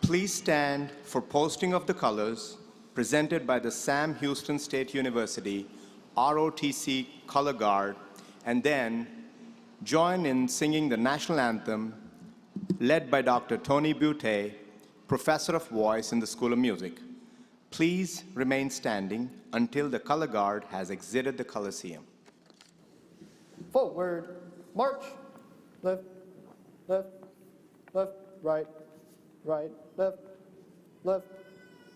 Please stand for posting of the colors presented by the Sam Houston State University ROTC Color Guard, and then join in singing the national anthem led by Dr. Tony Butte, Professor of Voice in the School of Music. Please remain standing until the Color Guard has exited the Coliseum. Forward, march, left, left, left, right, right, left, left,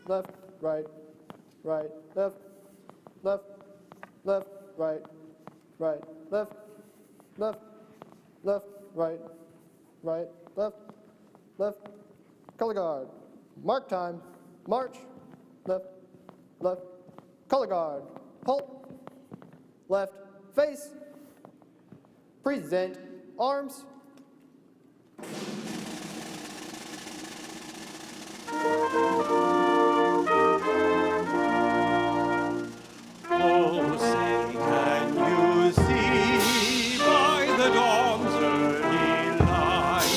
left, right, right, left, left, left, right, right, left, left, left, right, right, left, left, color guard, mark time, march, left, left, color guard, halt, left, face, present, arms. Oh, say, can you see by the dawn's early light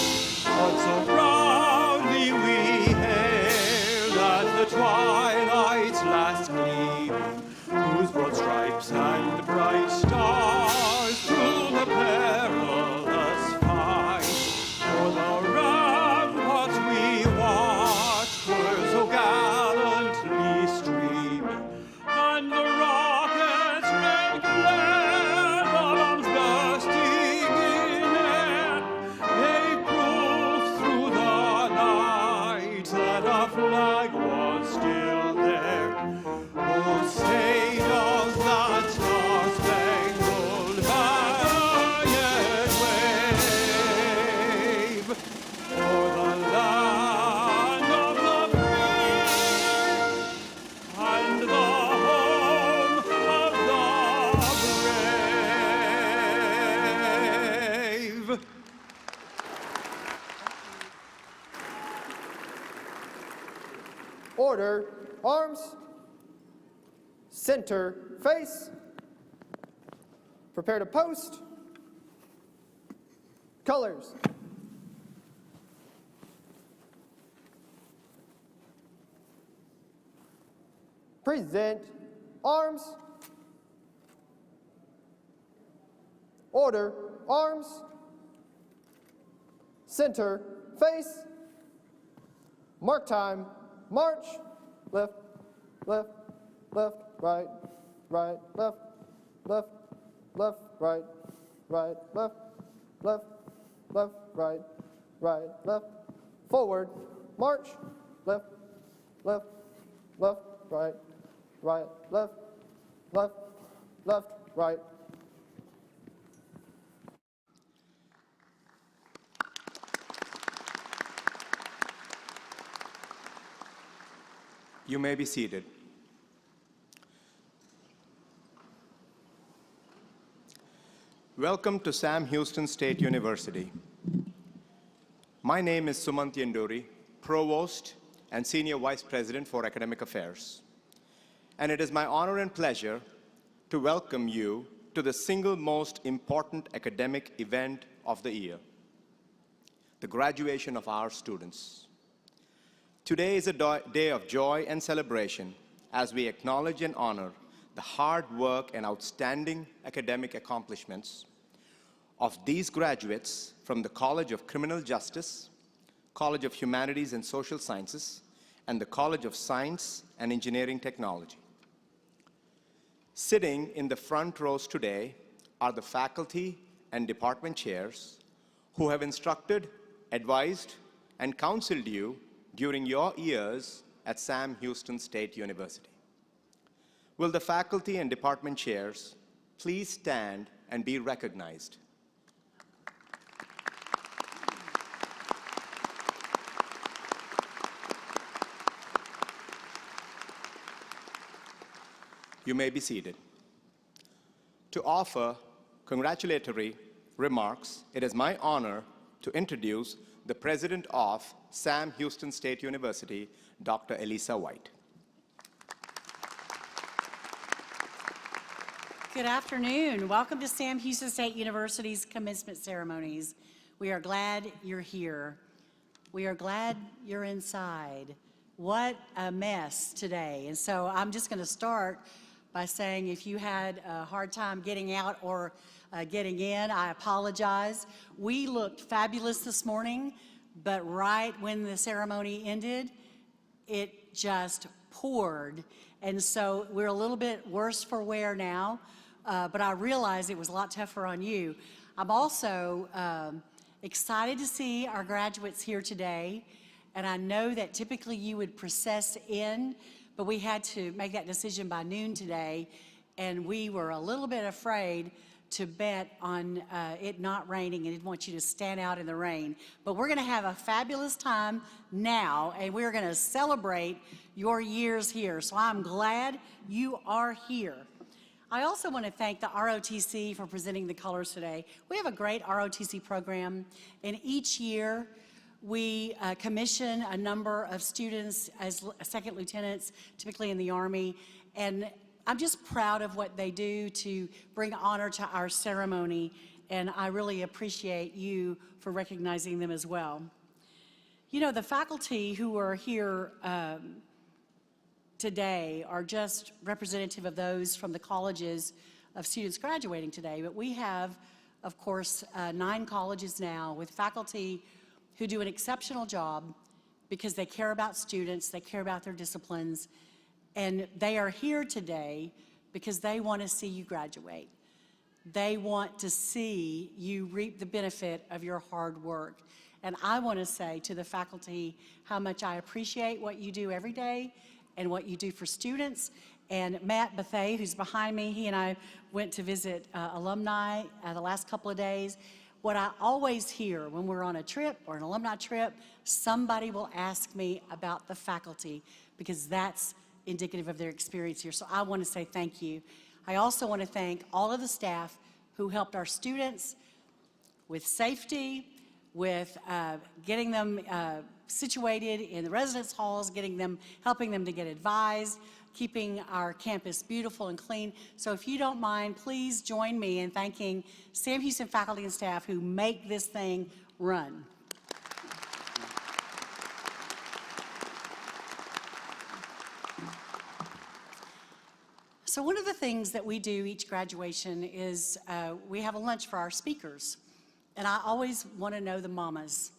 what so proudly we hailed at the twilight's last gleaming, whose broad stripes and bright stars through the perilous fight for the ramparts we watched were so gallantly streaming, and the rockets' red glare, the bombs bursting in air, gave proof through the night that our flag was still there. Oh, say does that star-spangled banner yet wave for the land of the free and the home of the brave? Order, arms, center, face, prepare to post, colors. Present, arms, order, arms, center, face, mark time, march, left, left, left, right, right, left, left, left, right, right, left, left, left, right, right, left, forward, march, left, left, left, right, right, left, left, left, right. You may be seated. Welcome to Sam Houston State University. My name is Sumant Yenduri, Provost and Senior Vice President for Academic Affairs. And it is my honor and pleasure to welcome you to the single most important academic event of the year, the graduation of our students. Today is a day of joy and celebration as we acknowledge and honor the hard work and outstanding academic accomplishments of these graduates from the College of Criminal Justice, College of Humanities and Social Sciences, and the College of Science and Engineering Technology. Sitting in the front rows today are the faculty and department chairs who have instructed, advised, and counseled you during your years at Sam Houston State University. Will the faculty and department chairs please stand and be recognized? You may be seated. To offer congratulatory remarks, it is my honor to introduce the President of Sam Houston State University, Dr. Elisa White. Good afternoon. Welcome to Sam Houston State University's commencement ceremonies. We are glad you're here. We are glad you're inside. What a mess today. And so I'm just going to start by saying if you had a hard time getting out or getting in, I apologize. We looked fabulous this morning, but right when the ceremony ended, it just poured. And so we're a little bit worse for wear now, but I realize it was a lot tougher on you. I'm also excited to see our graduates here today, and I know that typically you would process in, but we had to make that decision by noon today, and we were a little bit afraid to bet on it not raining and didn't want you to stand out in the rain. But we're gonna have a fabulous time now, and we're gonna celebrate your years here. So I'm glad you are here. I also want to thank the ROTC for presenting the colors today. We have a great ROTC program, and each year we commission a number of students as second lieutenants, typically in the Army, and I'm just proud of what they do to bring honor to our ceremony, and I really appreciate you for recognizing them as well. You know, the faculty who are here today are just representative of those from the colleges of students graduating today, but we have, of course, 9 colleges now with faculty who do an exceptional job because they care about students, they care about their disciplines, and they are here today because they want to see you graduate. They want to see you reap the benefit of your hard work. And I want to say to the faculty how much I appreciate what you do every day and what you do for students. And Matt Bethay, who's behind me, he and I went to visit alumni the last couple of days. What I always hear when we're on a trip or an alumni trip, somebody will ask me about the faculty because that's indicative of their experience here. So I want to say thank you. I also want to thank all of the staff who helped our students with safety, with getting them situated in the residence halls, helping them to get advised, keeping our campus beautiful and clean. So if you don't mind, please join me in thanking Sam Houston faculty and staff who make this thing run. So one of the things that we do each graduation is we have a lunch for our speakers. And I always want to know the mamas.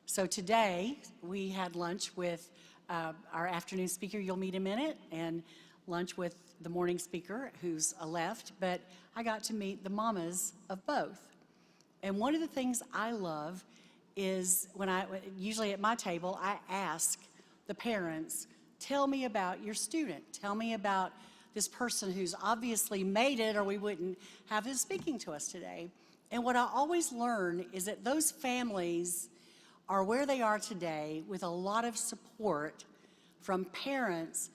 So today we had lunch with our afternoon speaker, you'll meet him in it, and lunch with the morning speaker who's left, but I got to meet the mamas of both. And one of the things I love is usually at my table, I ask the parents, tell me about your student. Tell me about this person who's obviously made it or we wouldn't have them speaking to us today. And what I always learn is that those families are where they are today with a lot of support from parents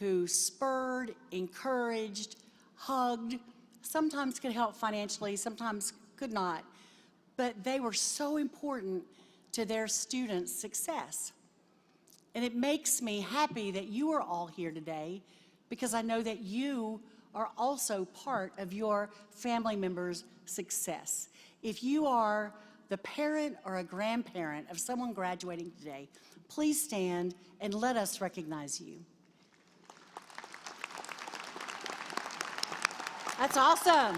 who spurred, encouraged, hugged, sometimes could help financially, sometimes could not, but they were so important to their students' success. And it makes me happy that you are all here today because I know that you are also part of your family members' success. If you are the parent or a grandparent of someone graduating today, please stand and let us recognize you. That's awesome.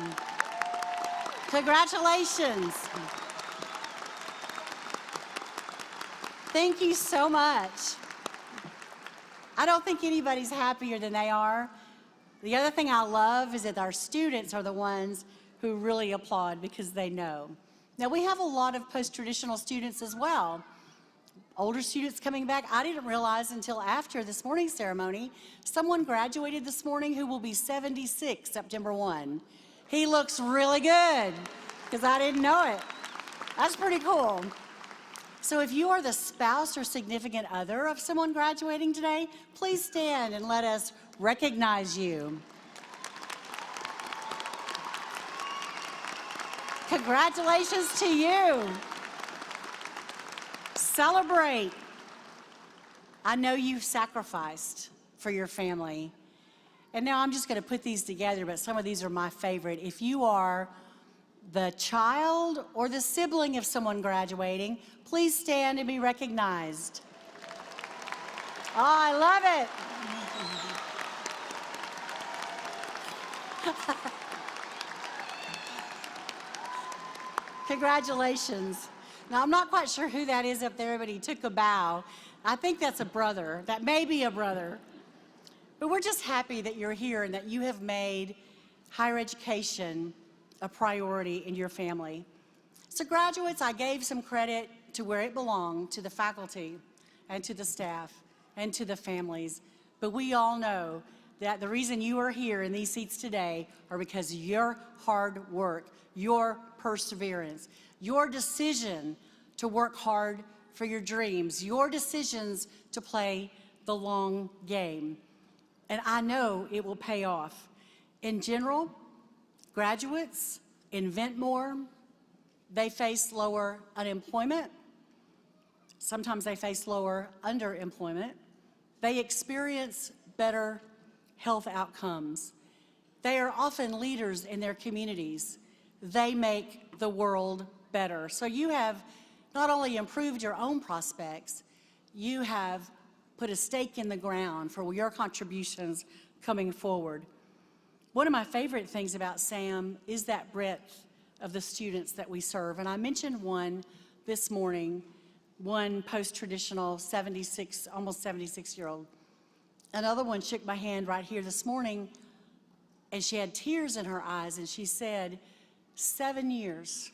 Congratulations. Thank you so much. I don't think anybody's happier than they are. The other thing I love is that our students are the ones who really applaud because they know. Now we have a lot of post-traditional students as well. Older students coming back. I didn't realize until after this morning's ceremony, someone graduated this morning who will be 76 September 1. He looks really good because I didn't know it. That's pretty cool. So if you are the spouse or significant other of someone graduating today, please stand and let us recognize you. Congratulations to you. Celebrate. I know you've sacrificed for your family. And now I'm just going to put these together, but some of these are my favorite. If you are the child or the sibling of someone graduating, please stand and be recognized. Oh, I love it. Congratulations. Now, I'm not quite sure who that is up there, but he took a bow. I think that's a brother. That may be a brother. But we're just happy that you're here and that you have made higher education a priority in your family. So graduates, I gave some credit to where it belonged, to the faculty and to the staff and to the families. But we all know that the reason you are here in these seats today are because of your hard work, your perseverance, your decision to work hard for your dreams, your decisions to play the long game. And I know it will pay off. In general, graduates invent more. They face lower unemployment. Sometimes they face lower underemployment. They experience better health outcomes. They are often leaders in their communities. They make the world better. So you have not only improved your own prospects, you have put a stake in the ground for your contributions coming forward. One of my favorite things about SAM is that breadth of the students that we serve. And I mentioned one this morning, one post-traditional almost 76-year-old. Another one shook my hand right here this morning, and she had tears in her eyes, and she said, 7 years.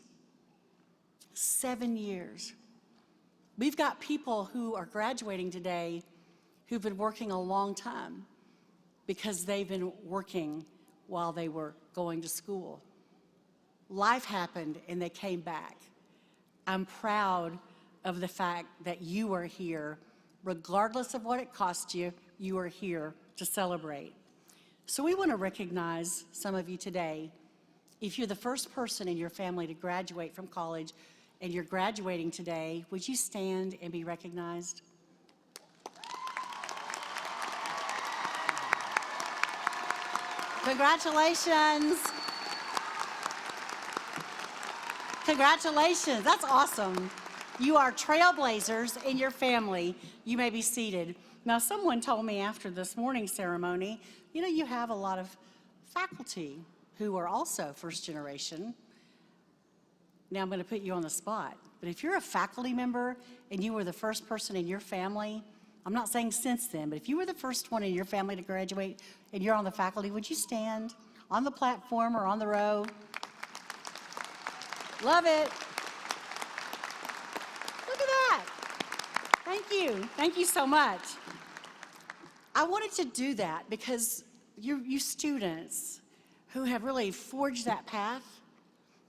7 years. We've got people who are graduating today who've been working a long time because they've been working while they were going to school. Life happened and they came back. I'm proud of the fact that you are here. Regardless of what it cost you, you are here to celebrate. So we want to recognize some of you today. If you're the first person in your family to graduate from college and you're graduating today, would you stand and be recognized? Congratulations. Congratulations, that's awesome. You are trailblazers in your family. You may be seated. Now, someone told me after this morning's ceremony, you have a lot of faculty who are also first generation. Now I'm going to put you on the spot, but if you're a faculty member and you were the first person in your family, I'm not saying since then, but if you were the first one in your family to graduate and you're on the faculty, would you stand on the platform or on the row? Love it. Look at that. Thank you. Thank you so much. I wanted to do that because you students who have really forged that path,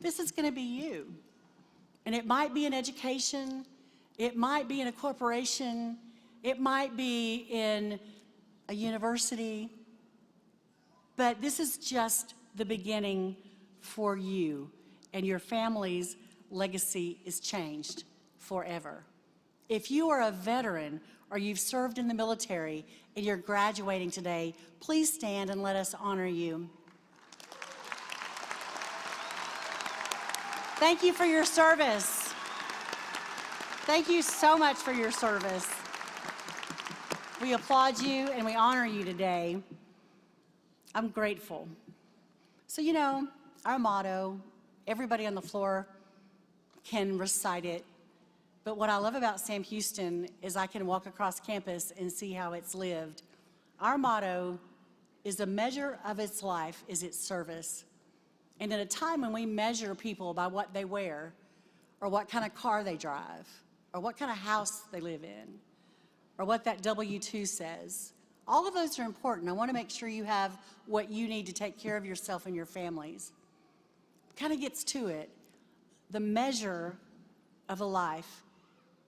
this is going to be you. And it might be in education, it might be in a corporation, it might be in a university, but this is just the beginning for you, and your family's legacy is changed forever. If you are a veteran or you've served in the military and you're graduating today, please stand and let us honor you. Thank you for your service. Thank you so much for your service. We applaud you and we honor you today. I'm grateful. So, our motto, everybody on the floor can recite it, but what I love about Sam Houston is I can walk across campus and see how it's lived. Our motto is a measure of its life is its service. And at a time when we measure people by what they wear, or what kind of car they drive, or what kind of house they live in, or what that W-2 says, all of those are important. I want to make sure you have what you need to take care of yourself and your families. Kind of gets to it. The measure of a life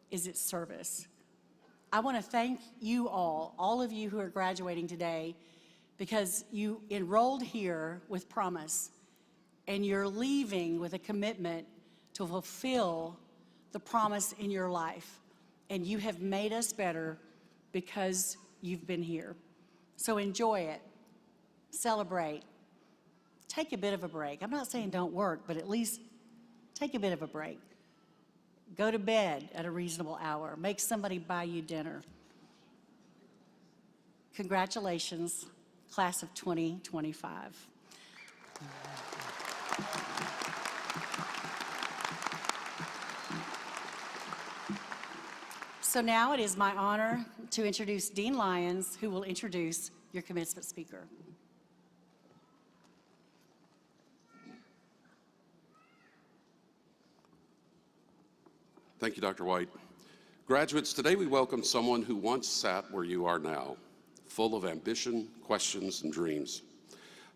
is its service. I want to thank you all of you who are graduating today, because you enrolled here with promise, and you're leaving with a commitment to fulfill the promise in your life. And you have made us better because you've been here. So enjoy it, celebrate, take a bit of a break. I'm not saying don't work, but at least take a bit of a break. Go to bed at a reasonable hour. Make somebody buy you dinner. Congratulations, class of 2025. So now it is my honor to introduce Dean Lyons, who will introduce your commencement speaker. Thank you, Dr. White. Graduates, today we welcome someone who once sat where you are now, full of ambition, questions, and dreams.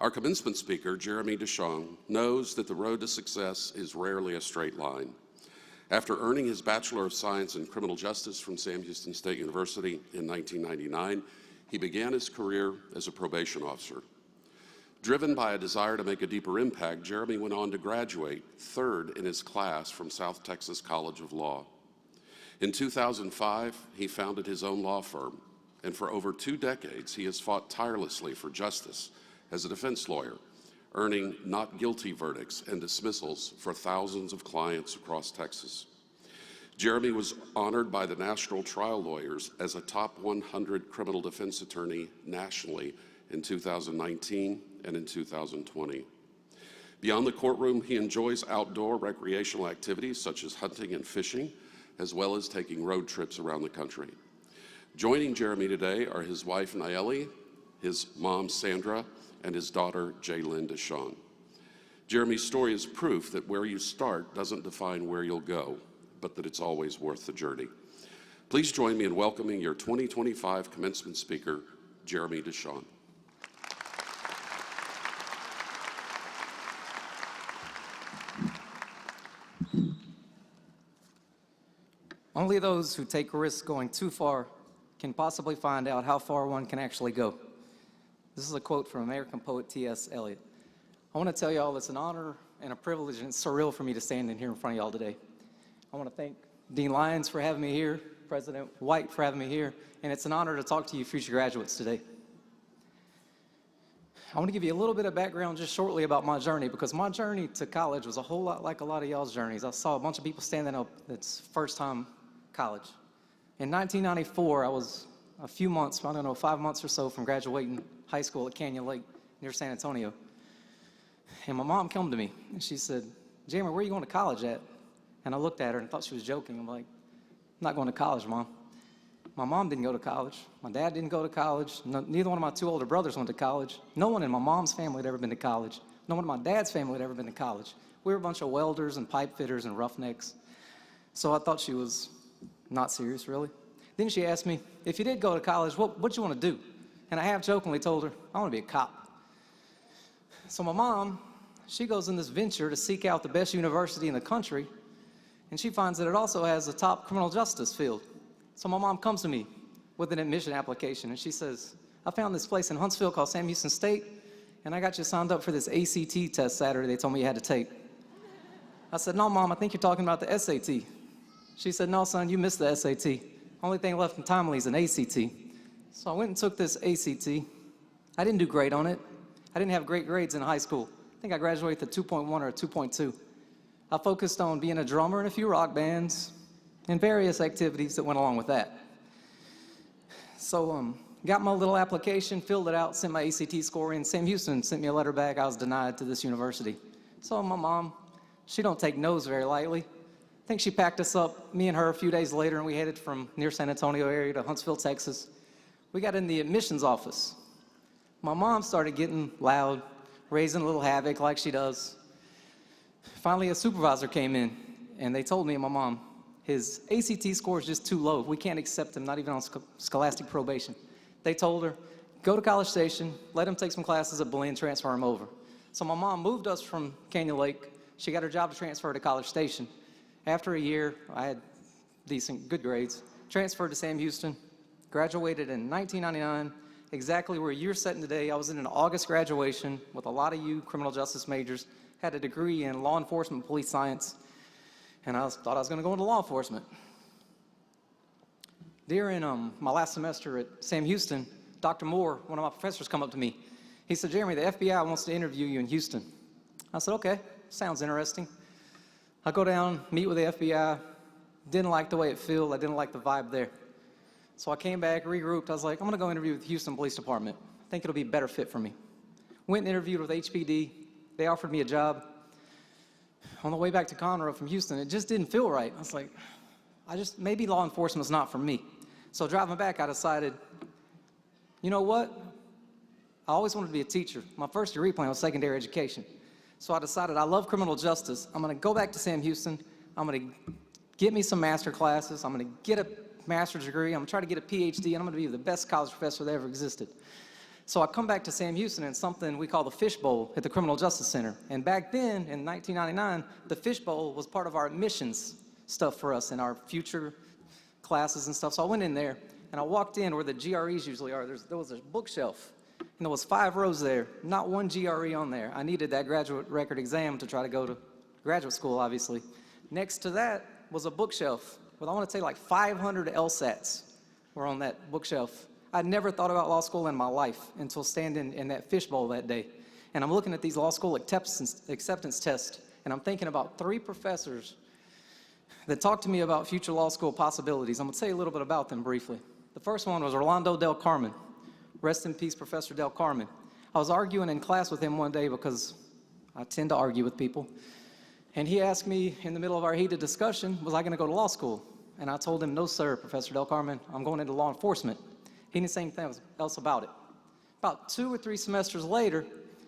Our commencement speaker, Jeremy DeShawn, knows that the road to success is rarely a straight line. After earning his Bachelor of Science in Criminal Justice from Sam Houston State University in 1999, he began his career as a probation officer. Driven by a desire to make a deeper impact, Jeremy went on to graduate third in his class from South Texas College of Law. In 2005, he founded his own law firm, and for over 2 decades, he has fought tirelessly for justice as a defense lawyer, earning not guilty verdicts and dismissals for thousands of clients across Texas. Jeremy was honored by the National Trial Lawyers as a top 100 criminal defense attorney nationally in 2019 and in 2020. Beyond the courtroom, he enjoys outdoor recreational activities such as hunting and fishing, as well as taking road trips around the country. Joining Jeremy today are his wife, Nayeli, his mom, Sandra, and his daughter, Jaylyn DeShawn. Jeremy's story is proof that where you start doesn't define where you'll go, but that it's always worth the journey. Please join me in welcoming your 2025 commencement speaker, Jeremy DeShawn. Only those who take risks going too far can possibly find out how far one can actually go. This is a quote from American poet T.S. Eliot. I want to tell y'all it's an honor and a privilege, and it's surreal for me to stand in here in front of y'all today. I want to thank Dean Lyons for having me here, President White for having me here, and it's an honor to talk to you future graduates today. I want to give you a little bit of background just shortly about my journey, because my journey to college was a whole lot like a lot of y'all's journeys. I saw a bunch of people standing up that's first time college. In 1994, I was a few months, I don't know, 5 months or so from graduating high school at Canyon Lake near San Antonio. And my mom came to me and she said, "Jeremy, where are you going to college at?" And I looked at her and thought she was joking. I'm like, "I'm not going to college, Mom." My mom didn't go to college. My dad didn't go to college. Neither one of my 2 older brothers went to college. No one in my mom's family had ever been to college. No one in my dad's family had ever been to college. We were a bunch of welders and pipe fitters and roughnecks. So I thought she was not serious, really. Then she asked me, "If you did go to college, what you want to do?" And I half jokingly told her, "I want to be a cop." So my mom, she goes in this venture to seek out the best university in the country, and she finds that it also has the top criminal justice field. So my mom comes to me with an admission application, and she says, "I found this place in Huntsville called Sam Houston State, and I got you signed up for this ACT test Saturday they told me you had to take." I said, "No, Mom, I think you're talking about the SAT." She said, "No, son, you missed the SAT. Only thing left in Timely is an ACT." So I went and took this ACT. I didn't do great on it. I didn't have great grades in high school. I think I graduated with a 2.1 or a 2.2. I focused on being a drummer in a few rock bands and various activities that went along with that. So got my little application, filled it out, sent my ACT score in. Sam Houston sent me a letter back. I was denied to this university. So my mom, she don't take no's very lightly. I think she packed us up, me and her, a few days later, and we headed from near San Antonio area to Huntsville, Texas. We got in the admissions office. My mom started getting loud, raising a little havoc like she does. Finally, a supervisor came in, and they told me and my mom, "His ACT score is just too low. We can't accept him, not even on scholastic probation." They told her, "Go to College Station, let him take some classes at Blaine, transfer him over." So my mom moved us from Canyon Lake. She got her job to transfer to College Station. After a year, I had good grades, transferred to Sam Houston, graduated in 1999, exactly where you're sitting today. I was in an August graduation with a lot of you criminal justice majors, had a degree in law enforcement, police science, and I thought I was going to go into law enforcement. During my last semester at Sam Houston, Dr. Moore, one of my professors, come up to me, He said, Jeremy, the FBI wants to interview you in Houston. I said, okay, sounds interesting. I go down, meet with the FBI, didn't like the way it felt, I didn't like the vibe there. So I came back, regrouped, I was like, I'm gonna go interview with the Houston Police Department. I think it'll be a better fit for me. Went and interviewed with HPD, they offered me a job. On the way back to Conferral from Houston, it just didn't feel right. I was like, maybe law enforcement's not for me. So driving back, I decided, you know what? I always wanted to be a teacher. My first degree plan was secondary education. So I decided I love criminal justice. I'm gonna go back to Sam Houston. I'm gonna get me some master classes. I'm gonna get a master's degree. I'm gonna try to get a PhD, and I'm gonna be the best college professor that ever existed. So I come back to Sam Houston in something we call the Fishbowl at the Criminal Justice Center. And back then, in 1999, the Fishbowl was part of our admissions stuff for us in our future classes and stuff. So I went in there, and I walked in where the GREs usually are. There was a bookshelf. And there was 5 rows there, not one GRE on there. I needed that graduate record exam to try to go to graduate school, obviously. Next to that was a bookshelf with, I want to say, like 500 LSATs were on that bookshelf. I'd never thought about law school in my life until standing in that fishbowl that day. And I'm looking at these law school acceptance tests, and I'm thinking about 3 professors that talked to me about future law school possibilities. I'm going to tell you a little bit about them briefly. The first one was Orlando Del Carmen. Rest in peace, Professor Del Carmen. I was arguing in class with him one day because I tend to argue with people. And he asked me in the middle of our heated discussion, was I going to go to law school? And I told him, no, sir, Professor Del Carmen, I'm going into law enforcement. He didn't say anything else about it. About 2 or 3 semesters later,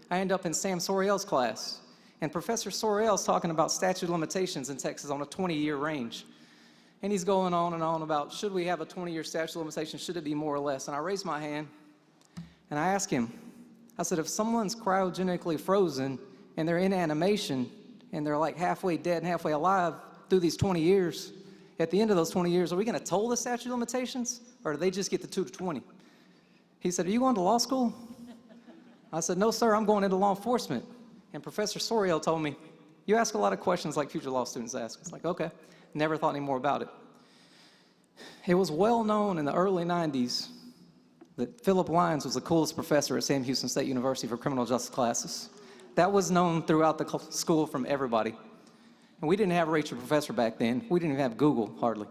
I end up in Sam Soriel's class. And Professor Soriel's talking about statute of limitations in Texas on a 20-year range. And he's going on and on about, should we have a 20-year statute of limitations? Should it be more or less? And I raised my hand. And I asked him, I said, if someone's cryogenically frozen and they're in animation and they're like halfway dead and halfway alive through these 20 years, at the end of those 20 years, are we going to toll the statute of limitations, or do they just get the 2 to 20? He said, are you going to law school? I said, no, sir, I'm going into law enforcement. And Professor Soriel told me, you ask a lot of questions like future law students ask. It's like, okay, never thought any more about it. It was well known in the early 90s that Philip Lyons was the coolest professor at Sam Houston State University for criminal justice classes. That was known throughout the school from everybody. And we didn't have a Rachel professor back then. We didn't even have Google, hardly.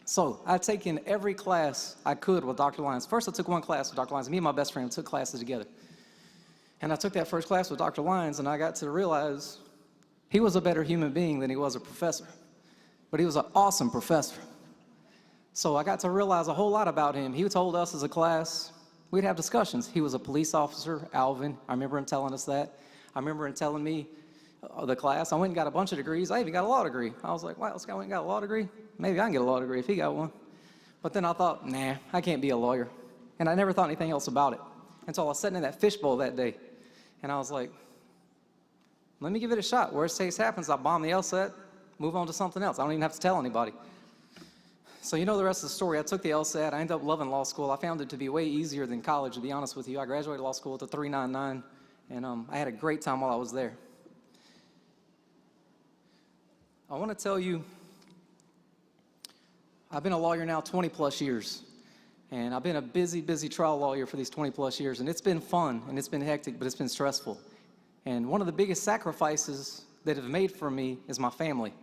So I'd taken every class I could with Dr. Lyons. First, I took one class with Dr. Lyons. Me and my best friend took classes together. And I took that first class with Dr. Lyons, and I got to realize he was a better human being than he was a professor. But he was an awesome professor. So I got to realize a whole lot about him. He told us as a class, we'd have discussions. He was a police officer, Alvin. I remember him telling us that. I remember him telling me, the class, I went and got a bunch of degrees. I even got a law degree. I was like, wow, this guy went and got a law degree? Maybe I can get a law degree if he got one. But then I thought, nah, I can't be a lawyer. And I never thought anything else about it until I was sitting in that fishbowl that day. And I was like, let me give it a shot. Worst case happens, I bomb the LSAT, move on to something else. I don't even have to tell anybody. So you know the rest of the story. I took the LSAT. I ended up loving law school. I found it to be way easier than college, to be honest with you. I graduated law school with a 3.99, and I had a great time while I was there. I want to tell you, I've been a lawyer now 20 plus years, and I've been a busy trial lawyer for these 20 plus years, and it's been fun, and it's been hectic, but it's been stressful. And one of the biggest sacrifices that have made for me is my family.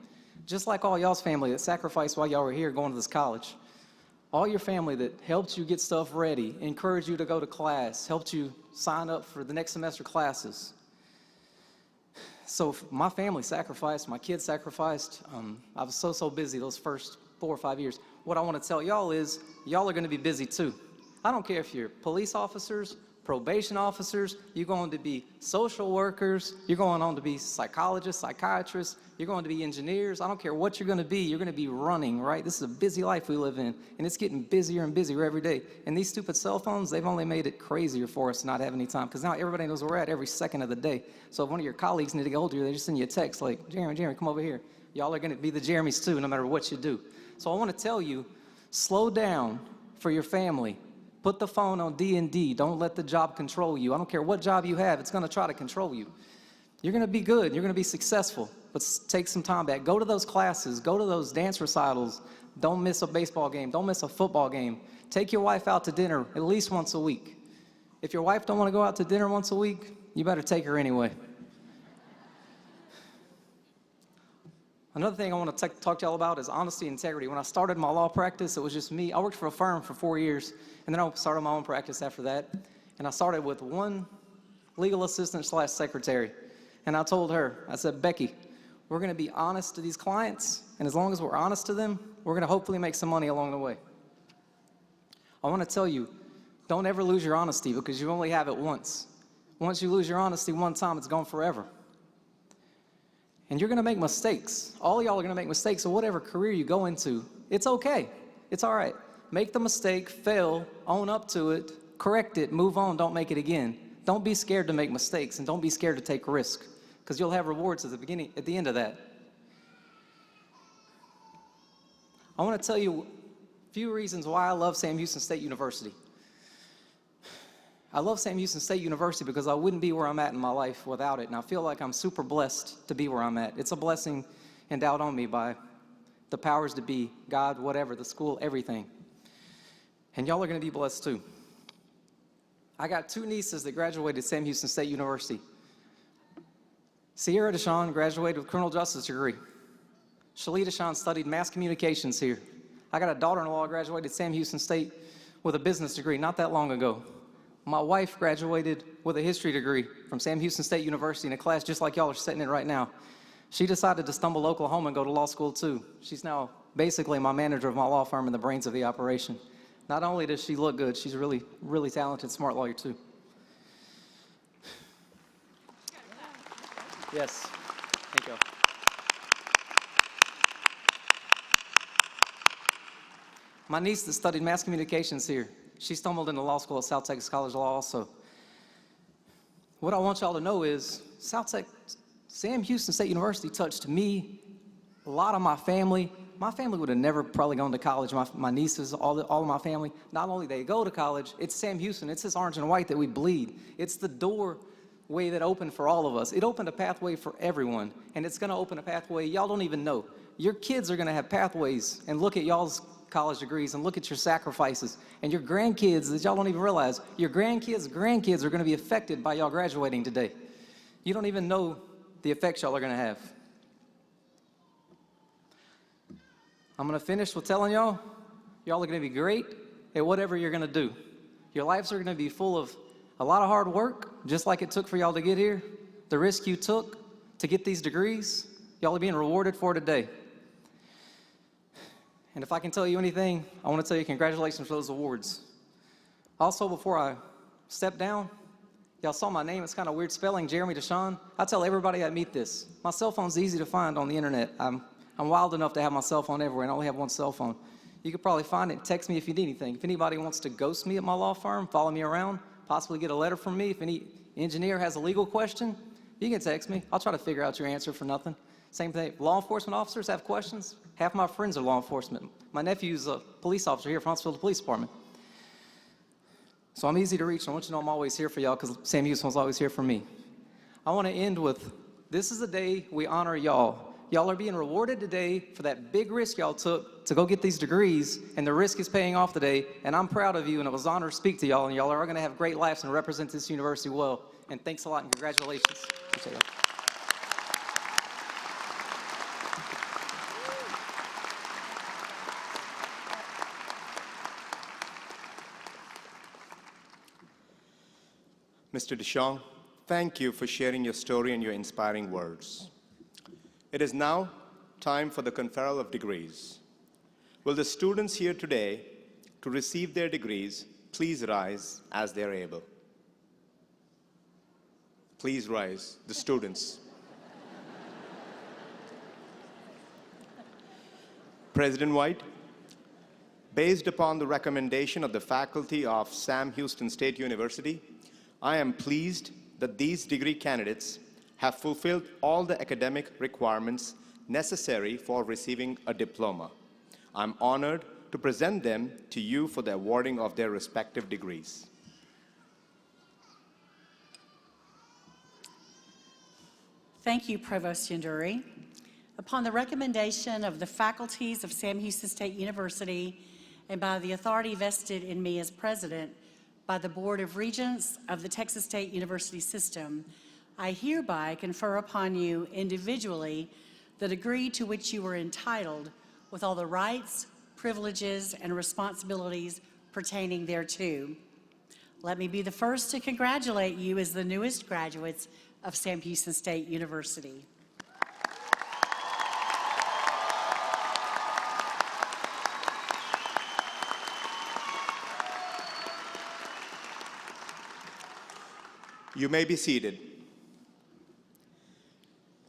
Just like all y'all's family that sacrificed while y'all were here going to this college. All your family that helped you get stuff ready, encouraged you to go to class, helped you sign up for the next semester classes. So my family sacrificed, my kids sacrificed. I was so busy those first 4 or 5 years. What I want to tell y'all is, y'all are going to be busy too. I don't care if you're police officers, probation officers, you're going to be social workers, you're going on to be psychologists, psychiatrists, you're going to be engineers. I don't care what you're going to be running, right? This is a busy life we live in, and it's getting busier and busier every day. And these stupid cell phones, they've only made it crazier for us to not have any time, because now everybody knows where we're at every second of the day. So if one of your colleagues need to get hold of you, they just send you a text like, Jeremy, come over here. Y'all are going to be the Jeremys too, no matter what you do. So I want to tell you, slow down for your family. Put the phone on D&D. Don't let the job control you. I don't care what job you have, it's going to try to control you. You're going to be good. You're going to be successful. But take some time back. Go to those classes. Go to those dance recitals. Don't miss a baseball game. Don't miss a football game. Take your wife out to dinner at least once a week. If your wife don't want to go out to dinner once a week, you better take her anyway. Another thing I want to talk to y'all about is honesty and integrity. When I started my law practice, it was just me. I worked for a firm for 4 years, and then I started my own practice after that. And I started with one legal assistant / secretary. And I told her, I said, Becky, we're going to be honest to these clients, and as long as we're honest to them, we're going to hopefully make some money along the way. I want to tell you, don't ever lose your honesty because you only have it once. Once you lose your honesty one time, it's gone forever. And you're going to make mistakes. All of y'all are going to make mistakes, so whatever career you go into, it's okay. It's all right. Make the mistake, fail, own up to it, correct it, move on, don't make it again. Don't be scared to make mistakes, and don't be scared to take risk, because you'll have rewards at the end of that. I want to tell you a few reasons why I love Sam Houston State University. I love Sam Houston State University because I wouldn't be where I'm at in my life without it, and I feel like I'm super blessed to be where I'm at. It's a blessing endowed on me by the powers to be, God, whatever, the school, everything. And y'all are going to be blessed too. I got 2 nieces that graduated Sam Houston State University. Sierra Deshawn graduated with criminal justice degree. Shalee Deshawn studied mass communications here. I got a daughter-in-law who graduated Sam Houston State with a business degree not that long ago. My wife graduated with a history degree from Sam Houston State University in a class just like y'all are sitting in right now. She decided to stumble to Oklahoma and go to law school too. She's now basically my manager of my law firm and the brains of the operation. Not only does she look good, she's a really, really talented, smart lawyer too. Yes, thank you. My niece that studied mass communications here, she stumbled into law school at South Texas College of Law also. What I want y'all to know is Sam Houston State University touched me, a lot of my family. My family would have never probably gone to college. My nieces, all of my family, not only they go to college, it's Sam Houston. It's this orange and white that we bleed. It's the doorway that opened for all of us. It opened a pathway for everyone, and it's going to open a pathway y'all don't even know. Your kids are going to have pathways and look at y'all's college degrees and look at your sacrifices, and your grandkids that y'all don't even realize, your grandkids are going to be affected by y'all graduating today. You don't even know the effects y'all are going to have. I'm going to finish with telling y'all are going to be great at whatever you're going to do. Your lives are going to be full of a lot of hard work, just like it took for y'all to get here. The risk you took to get these degrees, y'all are being rewarded for today. And if I can tell you anything, I want to tell you congratulations for those awards. Also, before I step down, y'all saw my name. It's kind of weird spelling, Jeremy Deshawn. I tell everybody I meet this. My cell phone's easy to find on the internet. I'm wild enough to have my cell phone everywhere, and I only have one cell phone. You could probably find it. Text me if you need anything. If anybody wants to ghost me at my law firm, follow me around, possibly get a letter from me. If any engineer has a legal question, you can text me. I'll try to figure out your answer for nothing. Same thing. Law enforcement officers have questions. Half my friends are law enforcement. My nephew's a police officer here from Huntsville Police Department. So I'm easy to reach. I want you to know I'm always here for y'all because Sam Houston was always here for me. I want to end with, this is the day we honor y'all. Y'all are being rewarded today for that big risk y'all took to go get these degrees, and the risk is paying off today, and I'm proud of you, and it was an honor to speak to y'all, and y'all are going to have great lives and represent this university well. And thanks a lot, and congratulations. Appreciate y'all. Mr. Deshawn, thank you for sharing your story and your inspiring words. It is now time for the conferral of degrees. Will the students here today to receive their degrees please rise as they're able? Please rise, the students. President White, based upon the recommendation of the faculty of Sam Houston State University, I am pleased that these degree candidates have fulfilled all the academic requirements necessary for receiving a diploma. I'm honored to present them to you for the awarding of their respective degrees. Thank you, Provost Yanduri. Upon the recommendation of the faculties of Sam Houston State University and by the authority vested in me as president, by the Board of Regents of the Texas State University System, I hereby confer upon you individually the degree to which you are entitled with all the rights, privileges, and responsibilities pertaining thereto. Let me be the first to congratulate you as the newest graduates of Sam Houston State University. You may be seated.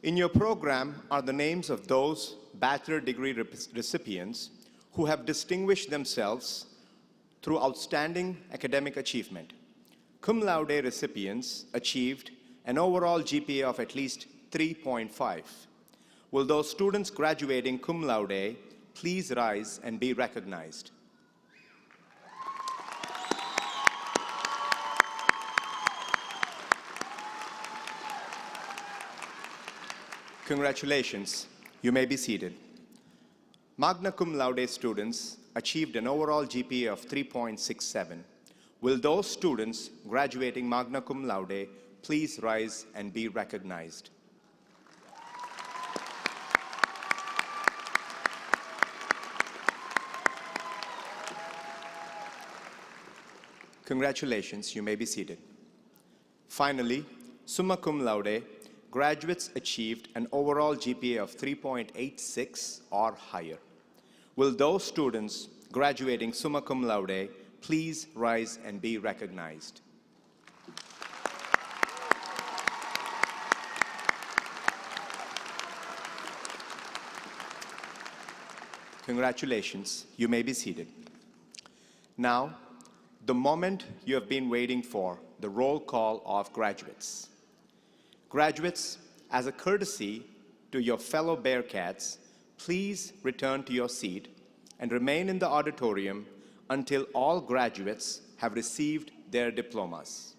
In your program are the names of those bachelor degree recipients who have distinguished themselves through outstanding academic achievement. Cum laude recipients achieved an overall GPA of at least 3.5. Will those students graduating cum laude please rise and be recognized? Congratulations. You may be seated. Magna cum laude students achieved an overall GPA of 3.67. Will those students graduating magna cum laude please rise and be recognized? Congratulations. You may be seated. Finally, summa cum laude graduates achieved an overall GPA of 3.86 or higher. Will those students graduating summa cum laude please rise and be recognized? Congratulations. You may be seated. Now, the moment you have been waiting for, the roll call of graduates. Graduates, as a courtesy to your fellow Bearcats, please return to your seat and remain in the auditorium until all graduates have received their diplomas.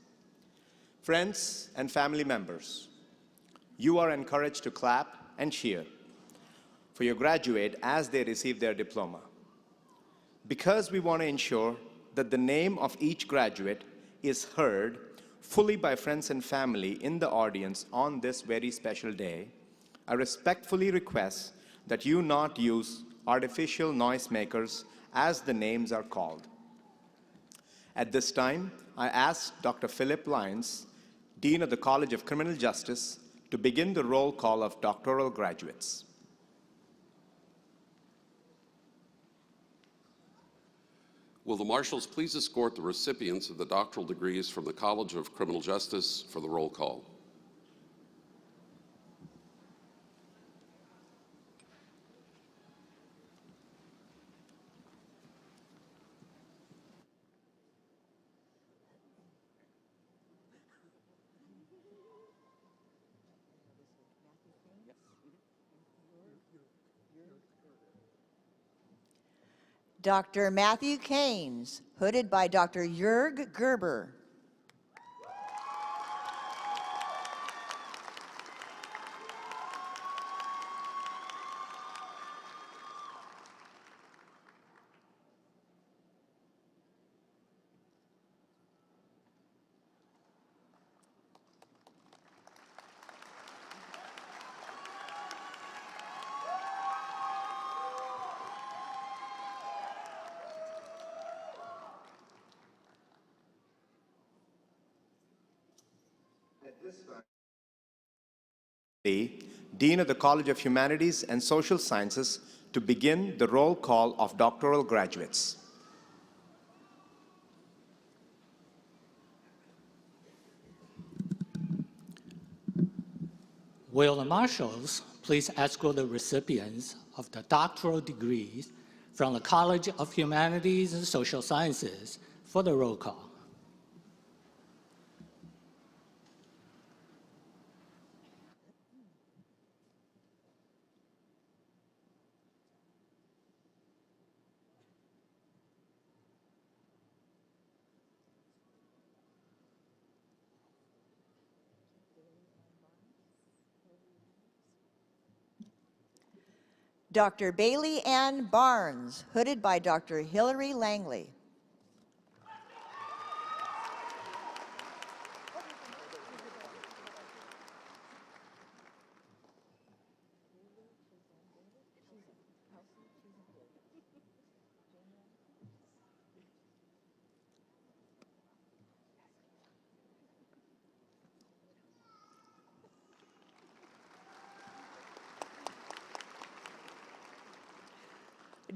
Friends and family members, you are encouraged to clap and cheer for your graduate as they receive their diploma. Because we want to ensure that the name of each graduate is heard fully by friends and family in the audience on this very special day, I respectfully request that you not use artificial noisemakers as the names are called. At this time, I ask Dr. Philip Lyons, Dean of the College of Criminal Justice, to begin the roll call of doctoral graduates. Will the marshals please escort the recipients of the doctoral degrees from the College of Criminal Justice for the roll call? Dr. Matthew Keynes, hooded by Dr. Jörg Gerber. Dean of the College of Humanities and Social Sciences, to begin the roll call of doctoral graduates. Will the marshals please escort the recipients of the doctoral degrees from the College of Humanities and Social Sciences for the roll call? Dr. Bailey Ann Barnes, hooded by Dr. Hilary Langley.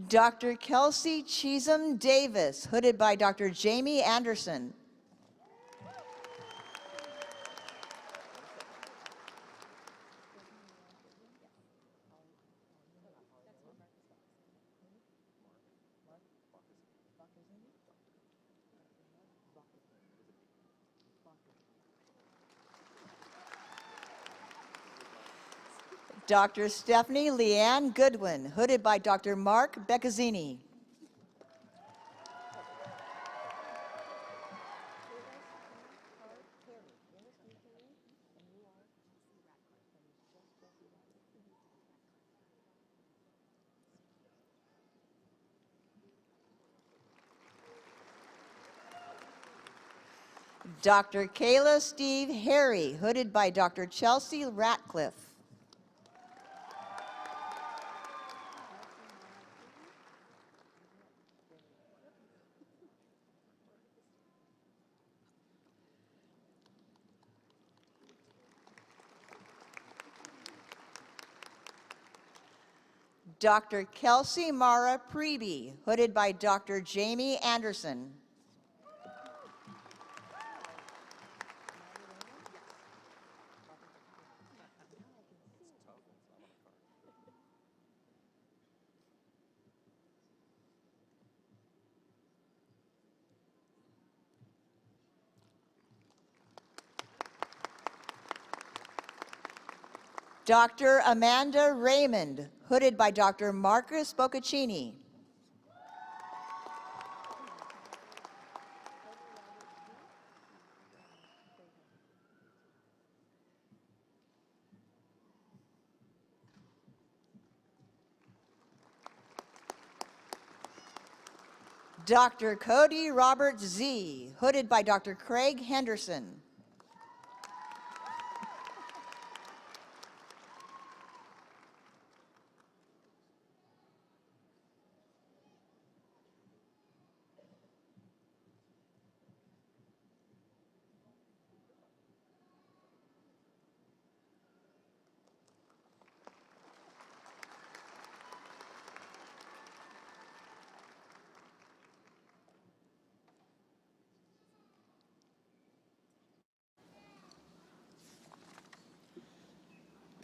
Dr. Kelsey Cheesem Davis, hooded by Dr. Jamie Anderson. Dr. Stephanie Leanne Goodwin, hooded by Dr. Mark Beccazzini. Dr. Kayla Steve Harry, hooded by Dr. Chelsea Ratcliffe. Dr. Kelsey Mara Preby, hooded by Dr. Jamie Anderson. Dr. Amanda Raymond, hooded by Dr. Marcus Boccaccini. Dr. Cody Robert Z, hooded by Dr. Craig Henderson.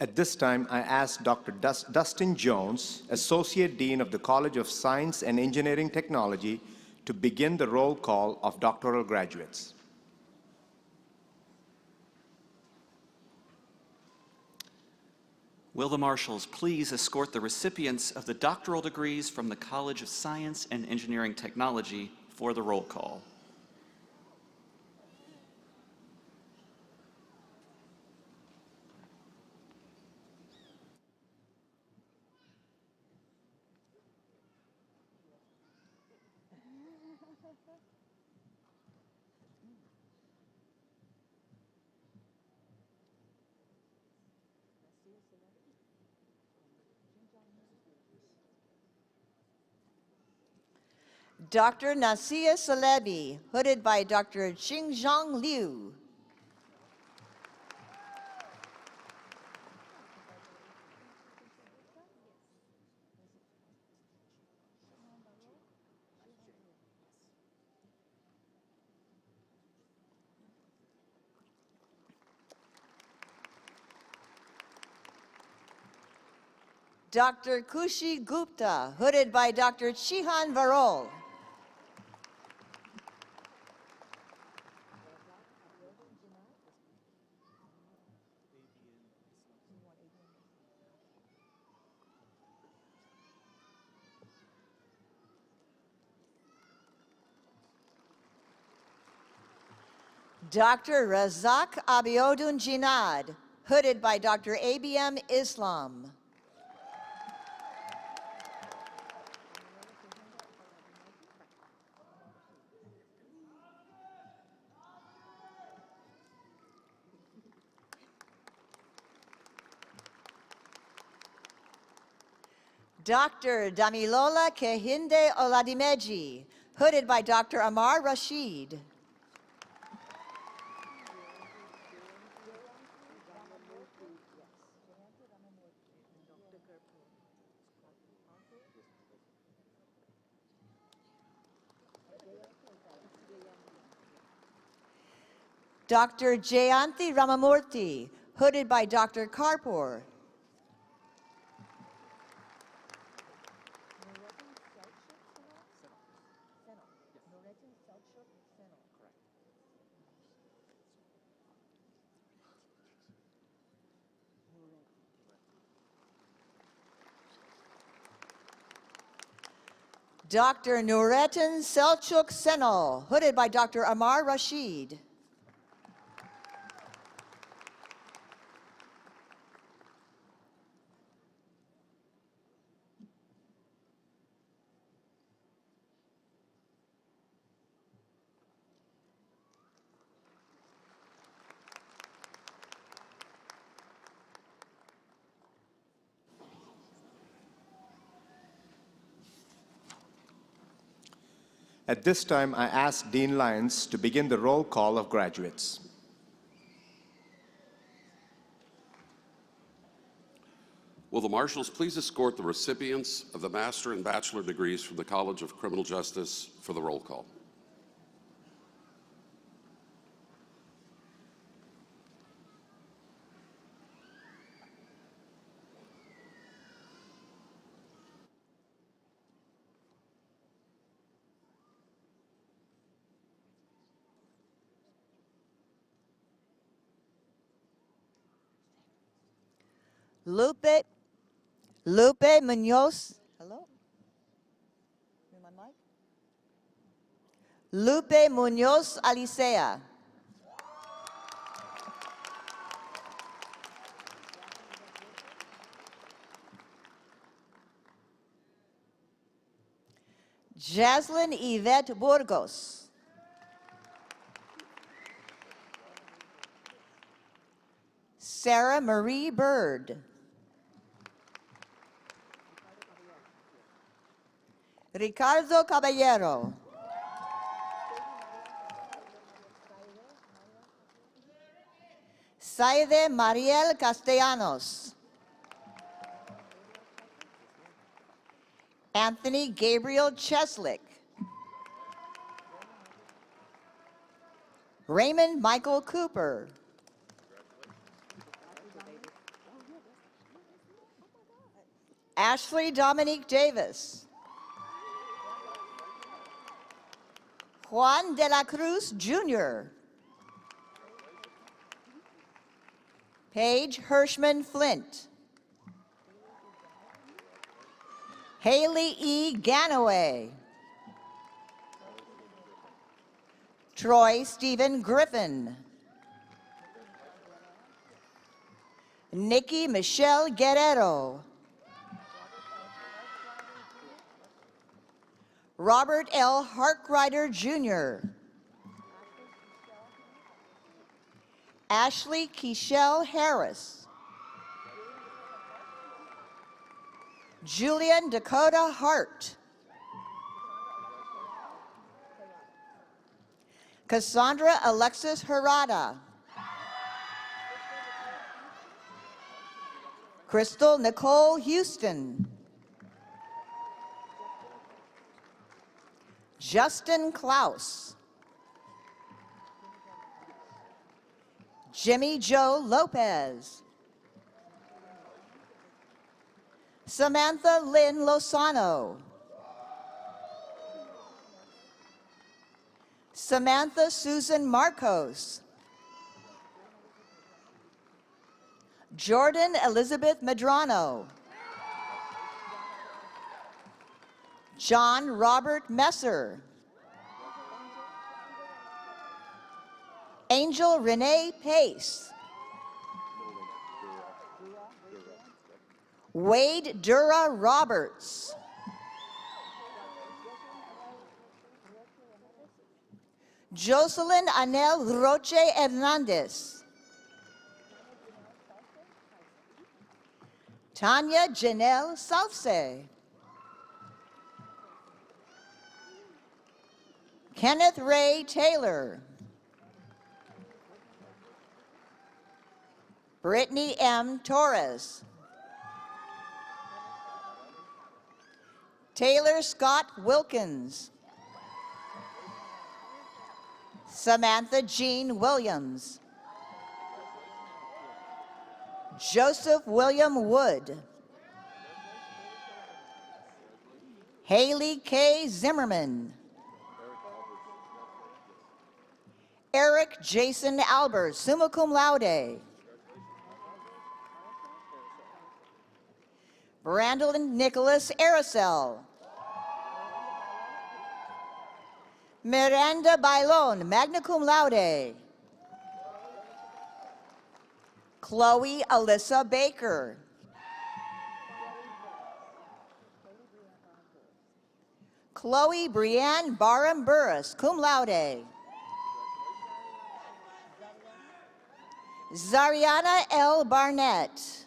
At this time, I ask Dr. Dustin Jones, Associate Dean of the College of Science and Engineering Technology, to begin the roll call of doctoral graduates. Will the marshals please escort the recipients of the doctoral degrees from the College of Science and Engineering Technology for the roll call? Dr. Nasia Salebi, hooded by Dr. Xingzhang Liu. Dr. Kushi Gupta, hooded by Dr. Chihan Varol. Dr. Razak Abiodun Jinad, hooded by Dr. ABM Islam. Dr. Damilola Kehinde Oladimeji, hooded by Dr. Amar Rashid. Dr. Jayanthi Ramamurthy, hooded by Dr. Karpoor. Dr. Nuretin Selçuk Senol, hooded by Dr. Amar Rashid. At this time, I ask Dean Lyons to begin the roll call of graduates. Will the marshals please escort the recipients of the master and bachelor degrees from the College of Criminal Justice for the roll call? Lupe Munoz. Hello? Hear my mic? Lupe Munoz Alicea. Jaslyn Yvette Burgos. Sarah Marie Bird. Ricardo Caballero. Saide Mariel Castellanos. Anthony Gabriel Cheslick. Raymond Michael Cooper. Ashley Dominique Davis. Juan de la Cruz, Jr. Paige Hirschman Flint. Haley E. Ganaway. Troy Stephen Griffin. Nikki Michelle Guerrero. Robert L. Harkrider, Jr. Ashley Keishel Harris. Julian Dakota Hart. Cassandra Alexis Harada. Crystal Nicole Houston. Justin Klaus. Jimmy Joe Lopez. Samantha Lynn Lozano. Samantha Susan Marcos. Jordan Elizabeth Medrano. John Robert Messer. Angel Renee Pace. Wade Dura Roberts. Jocelyn Anel Roche Hernandez. Tanya Janelle Salce. Kenneth Ray Taylor. Brittany M. Torres. Taylor Scott Wilkins. Samantha Jean Williams. Joseph William Wood. Haley K. Zimmerman. Eric Jason Albert, summa cum laude. Brandon Nicholas Aracel. Miranda Bailon, magna cum laude. Chloe Alyssa Baker. Chloe Brianne Barham Burris, cum laude. Zariana L. Barnett.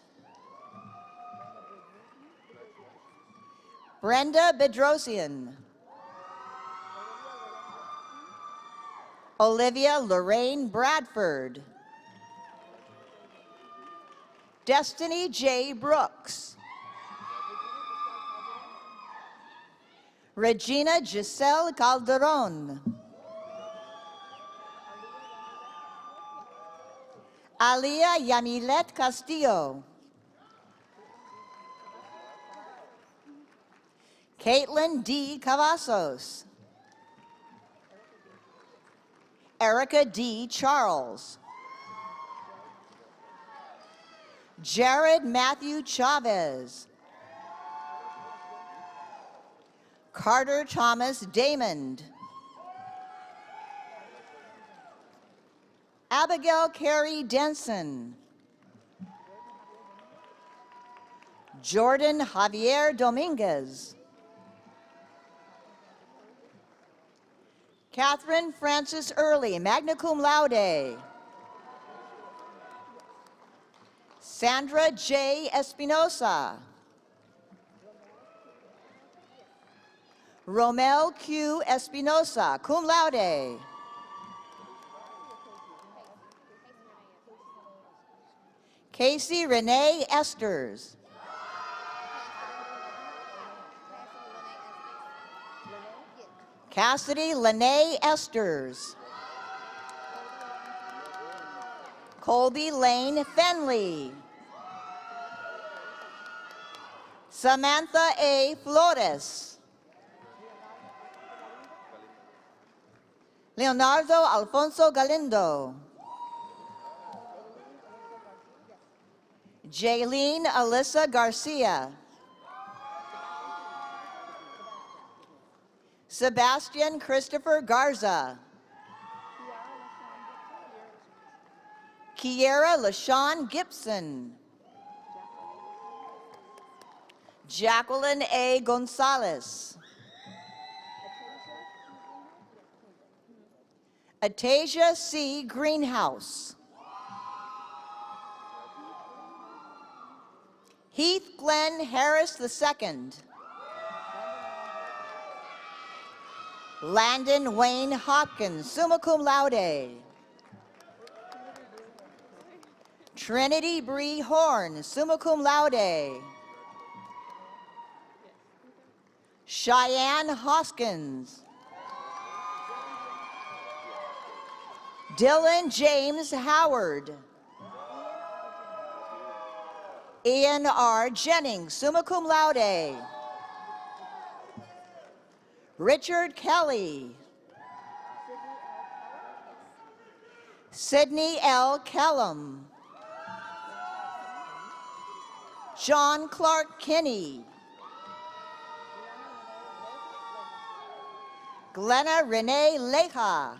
Brenda Bedrosian. Olivia Lorraine Bradford. Destiny J. Brooks. Regina Giselle Calderon. Alia Yamilet Castillo. Caitlin D. Cavazos. Erica D. Charles. Jared Matthew Chavez. Carter Thomas Damond. Abigail Carey Denson. Jordan Javier Dominguez. Catherine Francis Early, magna cum laude. Sandra J. Espinosa. Romel Q. Espinosa, cum laude. Casey Renee Esters. Cassidy Lene Esters. Colby Lane Fenley. Samantha A. Flores. Leonardo Alfonso Galindo. Jaylene Alyssa Garcia. Sebastian Christopher Garza. Kiera LaShawn Gibson. Jacqueline A. Gonzalez. Atasia C. Greenhouse. Heath Glenn Harris II. Landon Wayne Hopkins, summa cum laude. Trinity Bree Horn, summa cum laude. Cheyenne Hoskins. Dylan James Howard. Ian R. Jennings, summa cum laude. Richard Kelly. Sydney L. Kellum. John Clark Kinney. Glenna Renee Leja.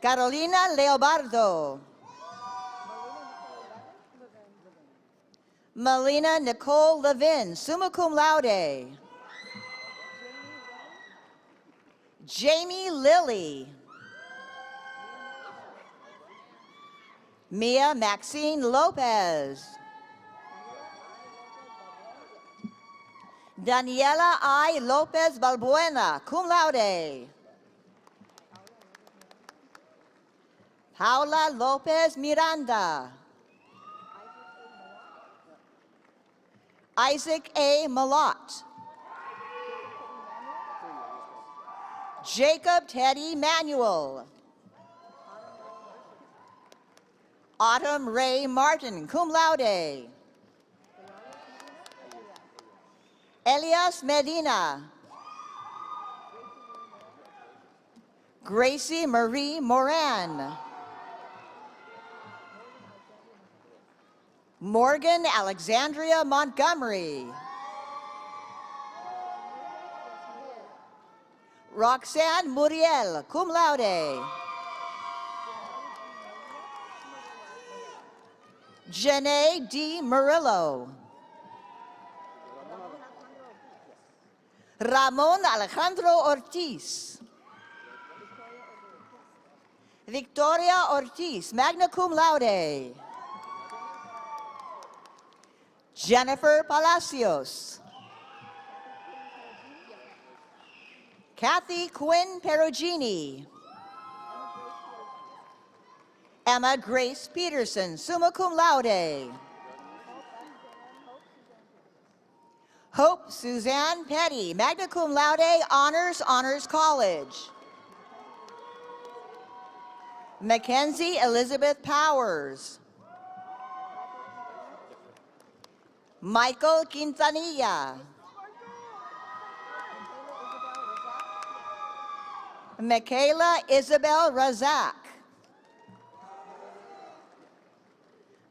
Carolina Leobardo. Melina Nicole Levin, summa cum laude. Jamie Lilly. Mia Maxine Lopez. Daniela I. Lopez Balbuena, cum laude. Paula Lopez Miranda. Isaac A. Malott. Jacob Teddy Manuel. Autumn Ray Martin, cum laude. Elias Medina. Gracie Marie Moran. Morgan Alexandria Montgomery. Roxanne Muriel, cum laude. Janae D. Murillo. Ramon Alejandro Ortiz. Victoria Ortiz, magna cum laude. Jennifer Palacios. Kathy Quinn Perugini. Emma Grace Peterson, summa cum laude. Hope Suzanne Petty, magna cum laude, Honors College. Mackenzie Elizabeth Powers. Michael Quintanilla. Michaela Isabel Razak.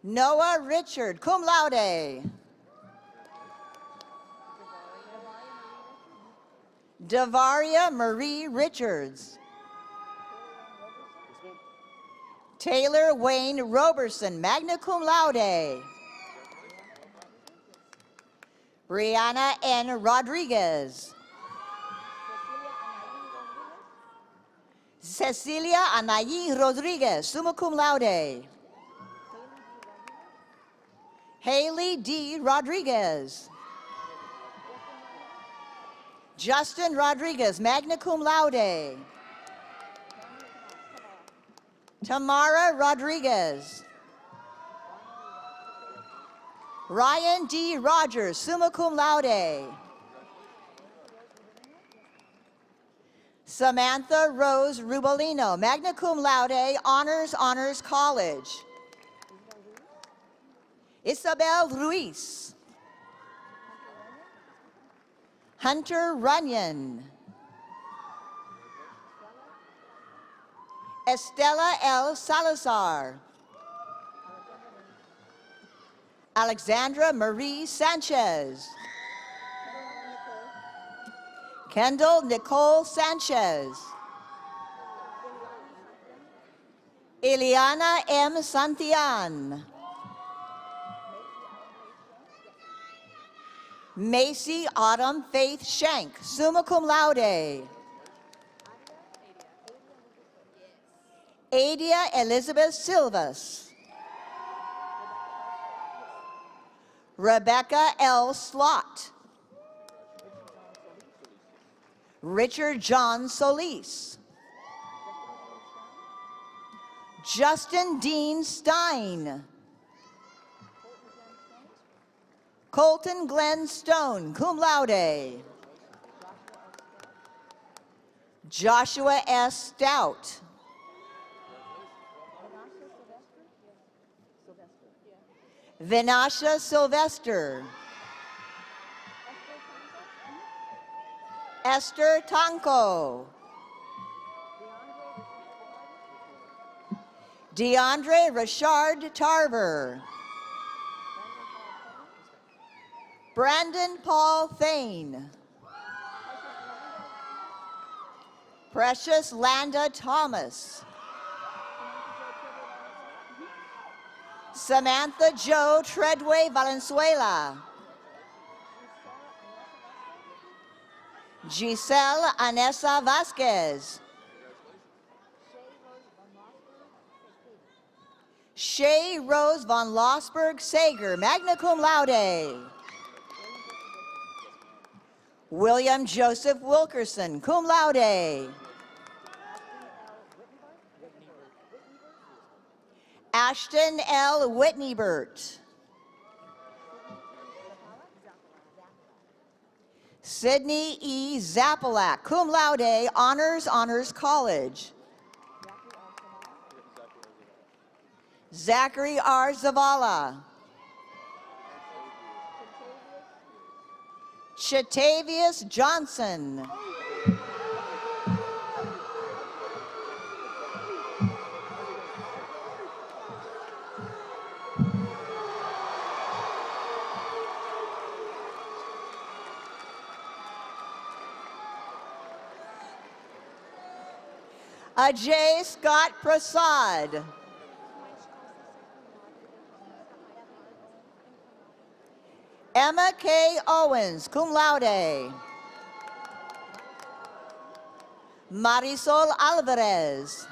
Noah Richard, cum laude. Davaria Marie Richards. Taylor Wayne Roberson, magna cum laude. Brianna N. Rodriguez. Cecilia Anayi Rodriguez, summa cum laude. Haley D. Rodriguez. Justin Rodriguez, magna cum laude. Tamara Rodriguez. Ryan D. Rogers, summa cum laude. Samantha Rose Rubolino, magna cum laude, Honors College. Isabel Ruiz. Hunter Runyon. Estela L. Salazar. Alexandra Marie Sanchez. Kendall Nicole Sanchez. Ileana M. Santillan. Macy Autumn Faith Shank, summa cum laude. Adia Elizabeth Silvas. Rebecca L. Slott. Richard John Solis. Justin Dean Stein. Colton Glenn Stone, cum laude. Joshua S. Stout. Vinasha Sylvester. Esther Tanco. DeAndre Richard Tarver. Brandon Paul Thane. Precious Landa Thomas. Samantha Jo Treadway Valenzuela. Giselle Anessa Vasquez. Shay Rose von Lossberg Sager, magna cum laude. William Joseph Wilkerson, cum laude. Ashton L. Whitneybert. Sydney E. Zapalak, cum laude, Honors College. Zachary R. Zavala. Chatavius Johnson. Ajay Scott Prasad. Emma K. Owens, cum laude. Marisol Alvarez.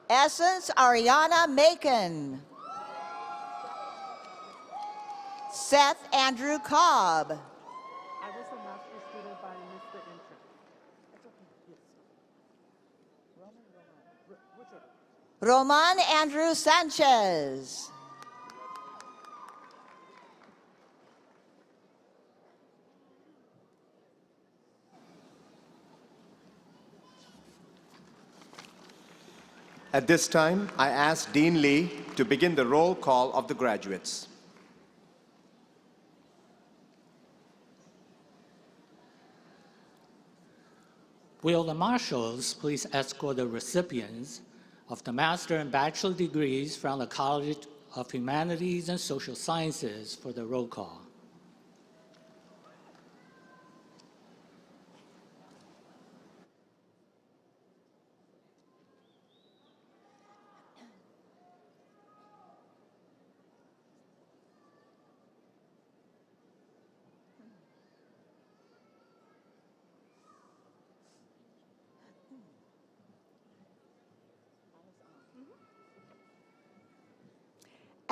Essence Ariana Macon. Seth Andrew Cobb. I was a master student by Mr. Intern. Roman Andrew Sanchez. At this time, I ask Dean Lee to begin the roll call of the graduates. Will the marshals please escort the recipients of the master and bachelor degrees from the College of Humanities and Social Sciences for the roll call?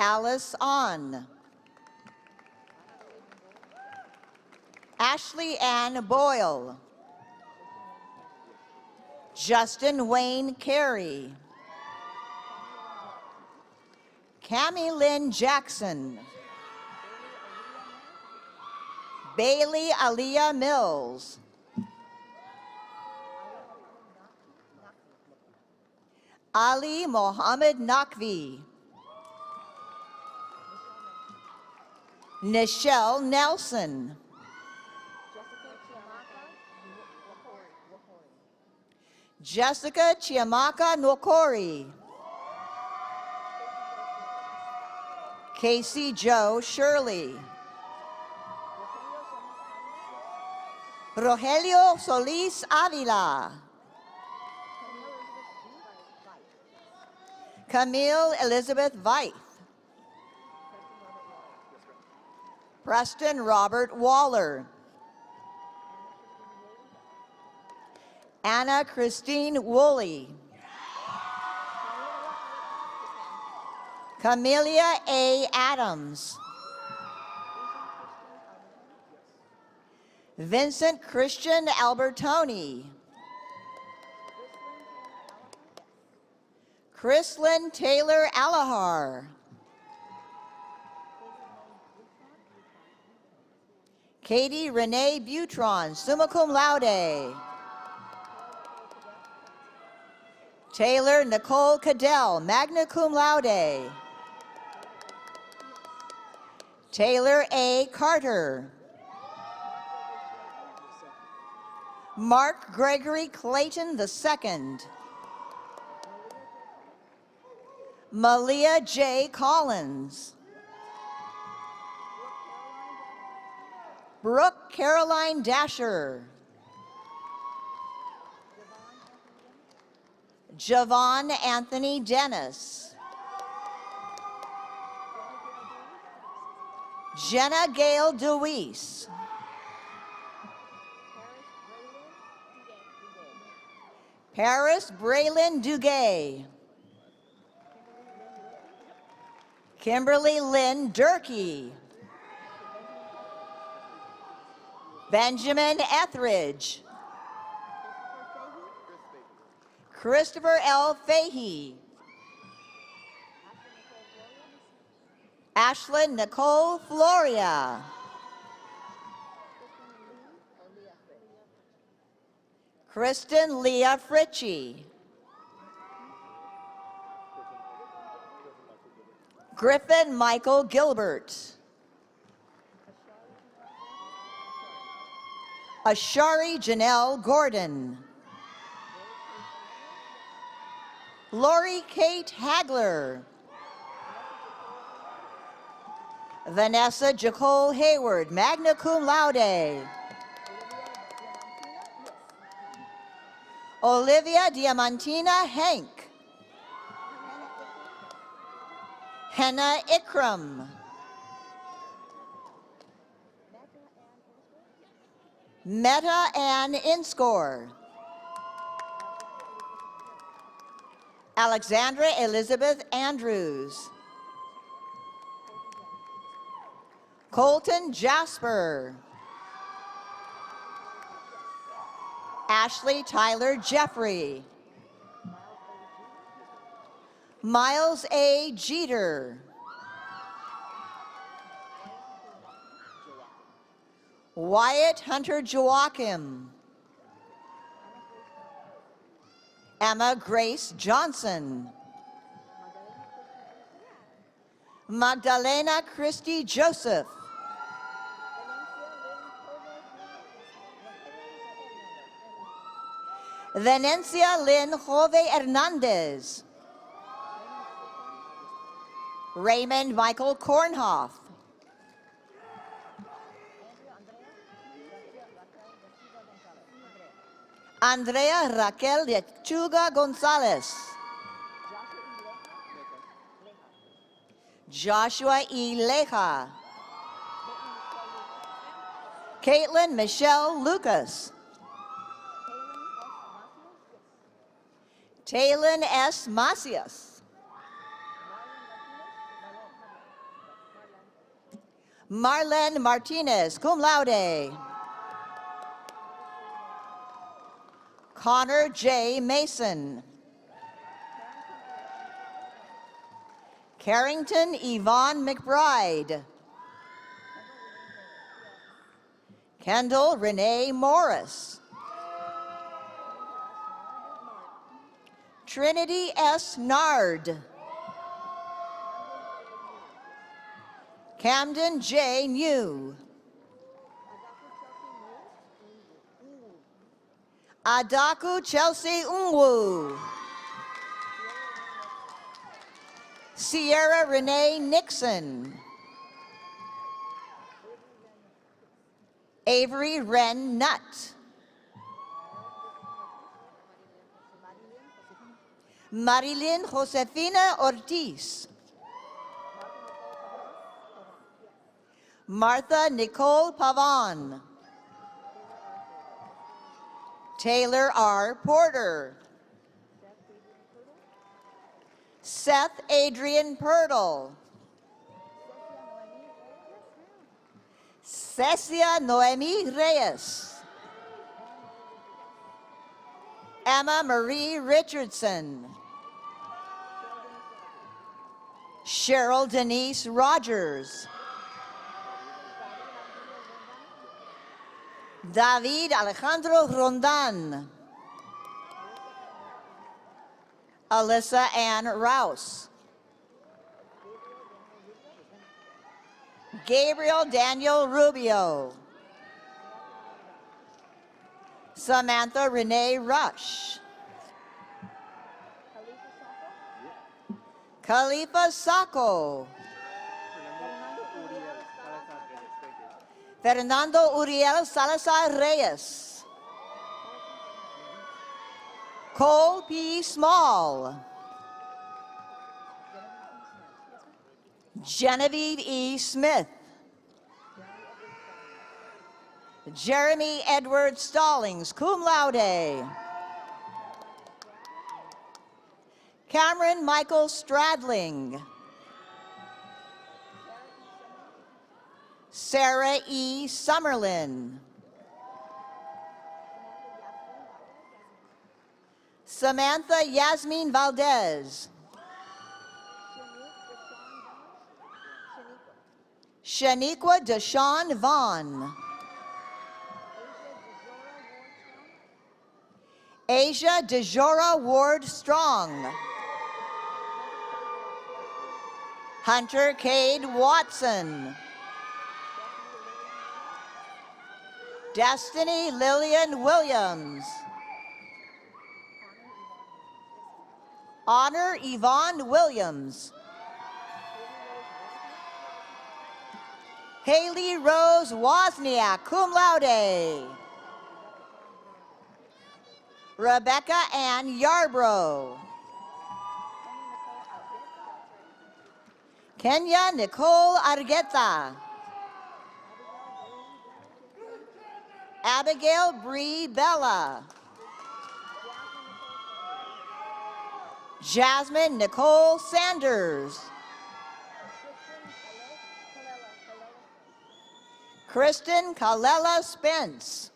Alice On. Ashley Ann Boyle. Justin Wayne Carey. Cami Lynn Jackson. Bailey Aliyah Mills. Ali Mohammed Nakvi. Nichelle Nelson. Jessica Chiamaka Nwokori. Casey Joe Shirley. Rogelio Solis Avila. Camille Elizabeth Veith. Preston Robert Waller. Anna Christine Woolley. Camelia A. Adams. Vincent Christian Albertoni. Chrislyn Taylor Alahar. Katie Renee Butron, summa cum laude. Taylor Nicole Cadell, magna cum laude. Taylor A. Carter. Mark Gregory Clayton II. Malia J. Collins. Brooke Caroline Dasher. Javon Anthony Dennis. Jenna Gail DeWeese. Paris Braylon Dugay. Kimberly Lynn Durkee. Benjamin Etheridge. Christopher L. Fahey. Ashlyn Nicole Floria. Kristen Leah Fritchie. Griffin Michael Gilbert. Ashari Janelle Gordon. Lori Kate Hagler. Vanessa Jacole Hayward, magna cum laude. Olivia Diamantina Hank. Henna Ikram. Meta Ann Inscore. Alexandra Elizabeth Andrews. Colton Jasper. Ashley Tyler Jeffrey. Miles A. Jeter. Wyatt Hunter Joachim. Emma Grace Johnson. Magdalena Christie Joseph. Venencia Lynn Jove Hernandez. Raymond Michael Kornhoff. Andrea Raquel Lechuga Gonzalez. Joshua E. Leja. Caitlin Michelle Lucas. Taylin S. Macias. Marlene Martinez, cum laude. Connor J. Mason. Carrington Yvonne McBride. Kendall Renee Morris. Trinity S. Nard. Camden J. New. Adaku Chelsea Unwu. Sierra Renee Nixon. Avery Wren Nutt. Marilyn Josefina Ortiz. Martha Nicole Pavon. Taylor R. Porter. Seth Adrian Purtle. Cecia Noemi Reyes. Emma Marie Richardson. Cheryl Denise Rogers. David Alejandro Rondan. Alyssa Ann Rouse. Gabriel Daniel Rubio. Samantha Renee Rush. Khalifa Sacco. Fernando Uriel Salazar Reyes. Cole P. Small. Genevieve E. Smith. Jeremy Edward Stallings, cum laude. Cameron Michael Stradling. Sarah E. Summerlin. Samantha Yasmin Valdez. Shaniqua Deshawn Vaughn. Asia DeJora Ward Strong. Hunter Cade Watson. Destiny Lillian Williams. Honor Yvonne Williams. Haley Rose Wozniak, cum laude. Rebecca Ann Yarbrough. Kenya Nicole Argueta. Abigail Bree Bella. Jasmine Nicole Sanders. Kristen Kalela Spence.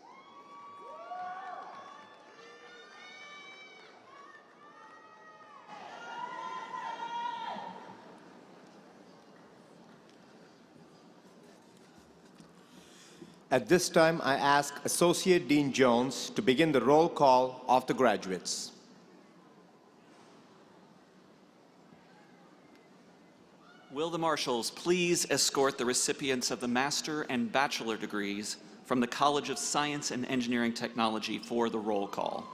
At this time, I ask Associate Dean Jones to begin the roll call of the graduates. Will the marshals please escort the recipients of the master and bachelor degrees from the College of Science and Engineering Technology for the roll call?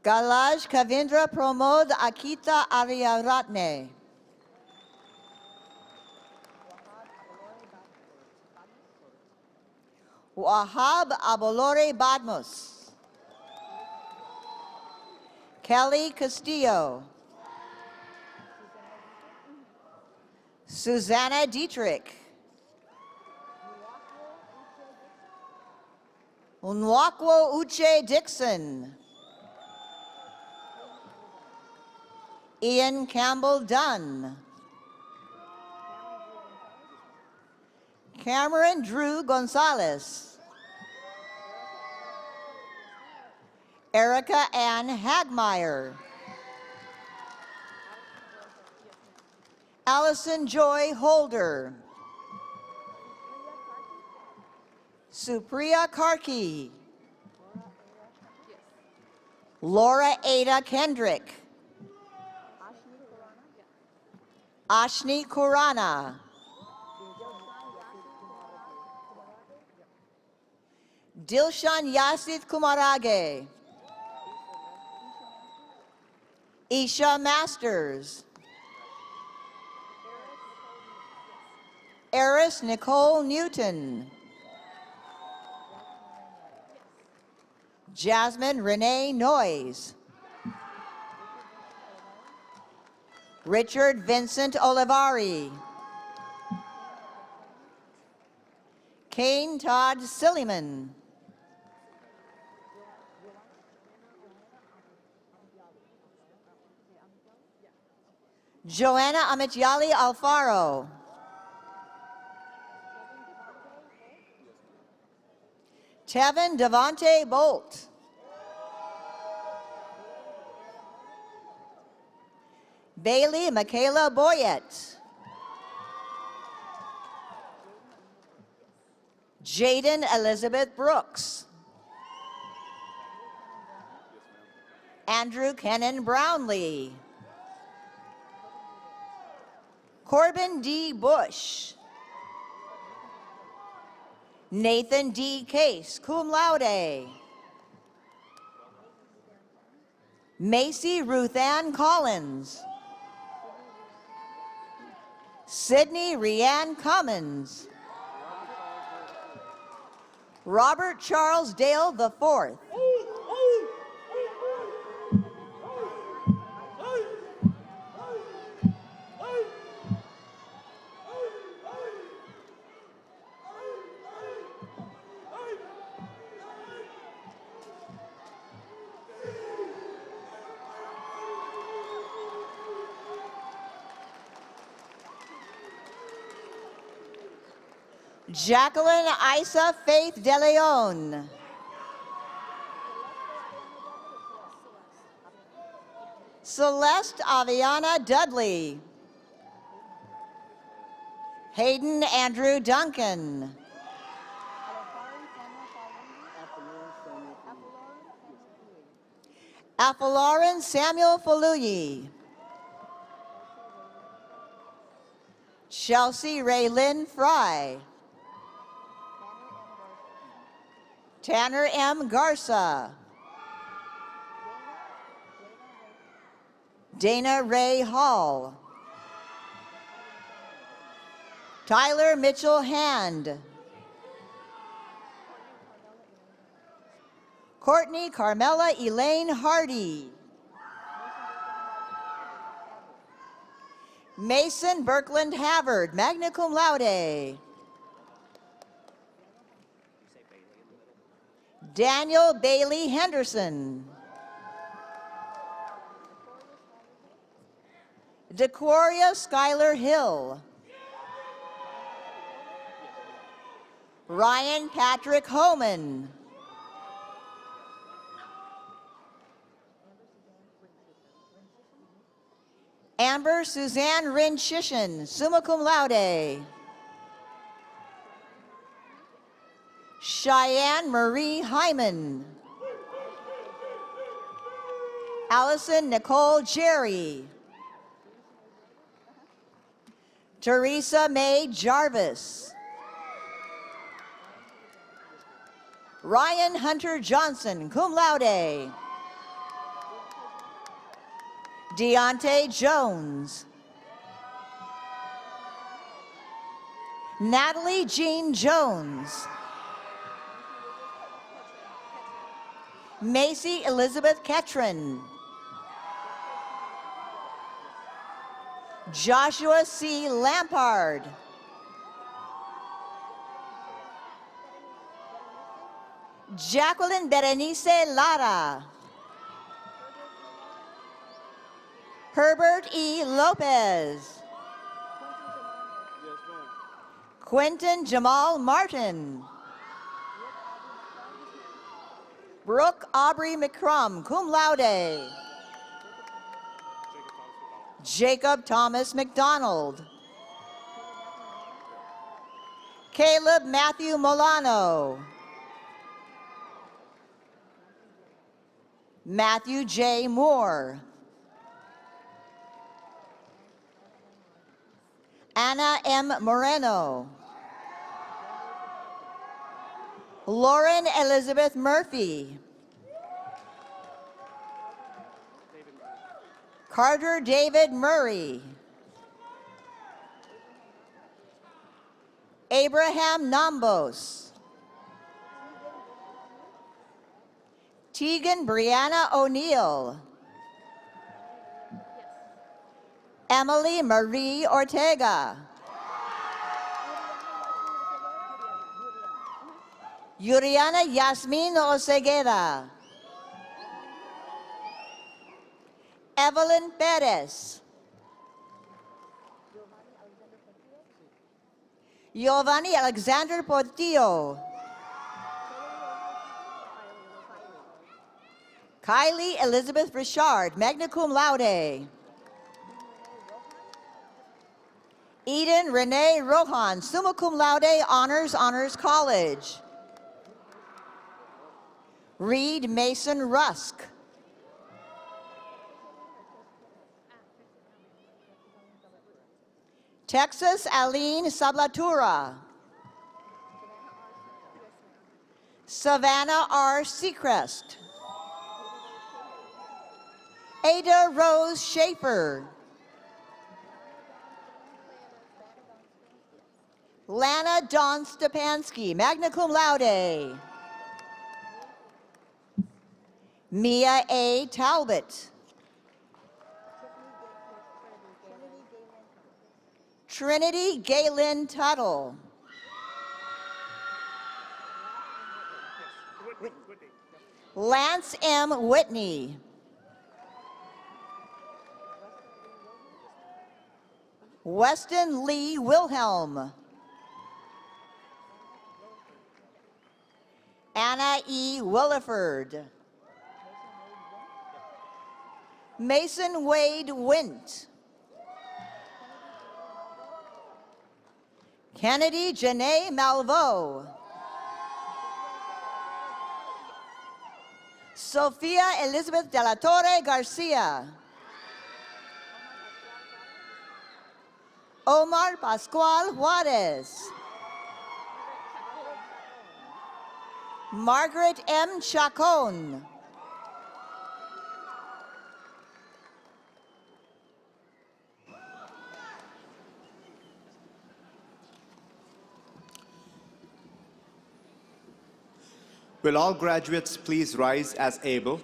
Galaj Kavindra Pramod Akita Aryaratne. Wahab Abolore Badmus. Kelly Castillo. Susanna Dietrich. Unwakwo Uche Dixon. Ian Campbell Dunn. Cameron Drew Gonzalez. Erica Ann Hagmeyer. Allison Joy Holder. Supriya Karki. Laura Ada Kendrick. Ashni Kurana. Dilshan Yasit Kumarage. Isha Masters. Eris Nicole Newton. Jasmine Renee Noyes. Richard Vincent Olivari. Kane Todd Silliman. Joanna Amityali Alfaro. Tevin Devonte Bolt. Bailey Michaela Boyett. Jaden Elizabeth Brooks. Andrew Kennan Brownlee. Corbin D. Bush. Nathan D. Case, cum laude. Macy Ruth Ann Collins. Sydney Rianne Cummins. Robert Charles Dale IV. Jacqueline Isa Faith De Leon. Celeste Aviana Dudley. Hayden Andrew Duncan. Afaloran Samuel Faluyi. Chelsea Raylyn Fry. Tanner M. Garza. Dana Ray Hall. Tyler Mitchell Hand. Courtney Carmela Elaine Hardy. Mason Birkland Havard, magna cum laude. Daniel Bailey Henderson. DeQuaria Schuyler Hill. Ryan Patrick Homan. Amber Suzanne Rinchishin, summa cum laude. Cheyenne Marie Hyman. Allison Nicole Jerry. Teresa Mae Jarvis. Ryan Hunter Johnson, cum laude. Deontay Jones. Natalie Jean Jones. Macy Elizabeth Ketron. Joshua C. Lampard. Jacqueline Berenice Lara. Herbert E. Lopez. Quentin Jamal Martin. Brooke Aubrey McCrum, cum laude. Jacob Thomas McDonald. Caleb Matthew Molano. Matthew J. Moore. Anna M. Moreno. Lauren Elizabeth Murphy. Carter David Murray. Abraham Nambos. Tegan Brianna O'Neill. Emily Marie Ortega. Yuriana Yasmin Osegueda. Evelyn Perez. Giovanni Alexander Portillo. Kylie Elizabeth Richard, magna cum laude. Eden Renee Rohan, summa cum laude, honors, Honors College. Reed Mason Rusk. Texas Aline Sablatura. Savannah R. Seacrest. Ada Rose Schaefer. Lana Dawn Stepansky, magna cum laude. Mia A. Talbot. Trinity Galen Tuttle. Lance M. Whitney. Weston Lee Wilhelm. Williford. Mason Wade Wint. Kennedy Janae Malvo. Sofia Elizabeth de la Torre Garcia. Omar Pascual Juarez. Margaret M. Chacon. Will all graduates please rise as able?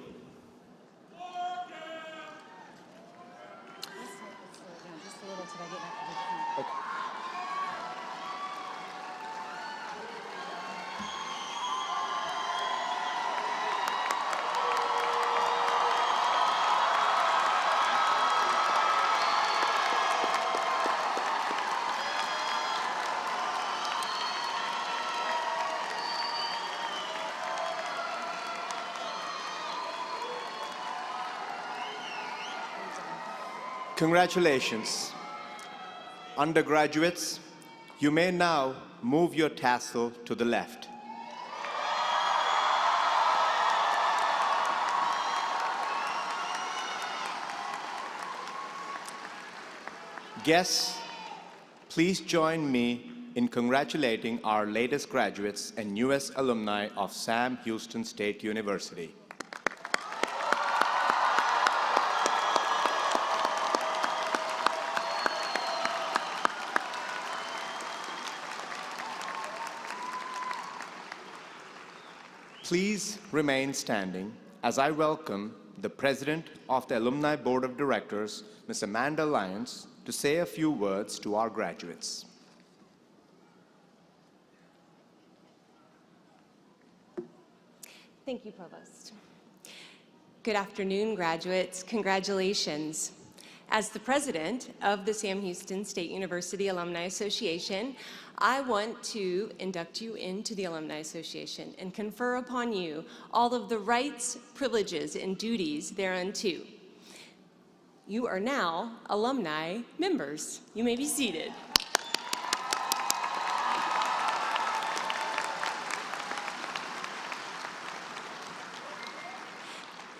Congratulations. Undergraduates, you may now move your tassel to the left. Guests, please join me in congratulating our latest graduates and newest alumni of Sam Houston State University. Please remain standing as I welcome the President of the Alumni Board of Directors, Ms. Amanda Lyons, to say a few words to our graduates. Thank you, Provost. Good afternoon, graduates. Congratulations. As the president of the Sam Houston State University Alumni Association, I want to induct you into the Alumni Association and confer upon you all of the rights, privileges, and duties thereunto. You are now alumni members. You may be seated.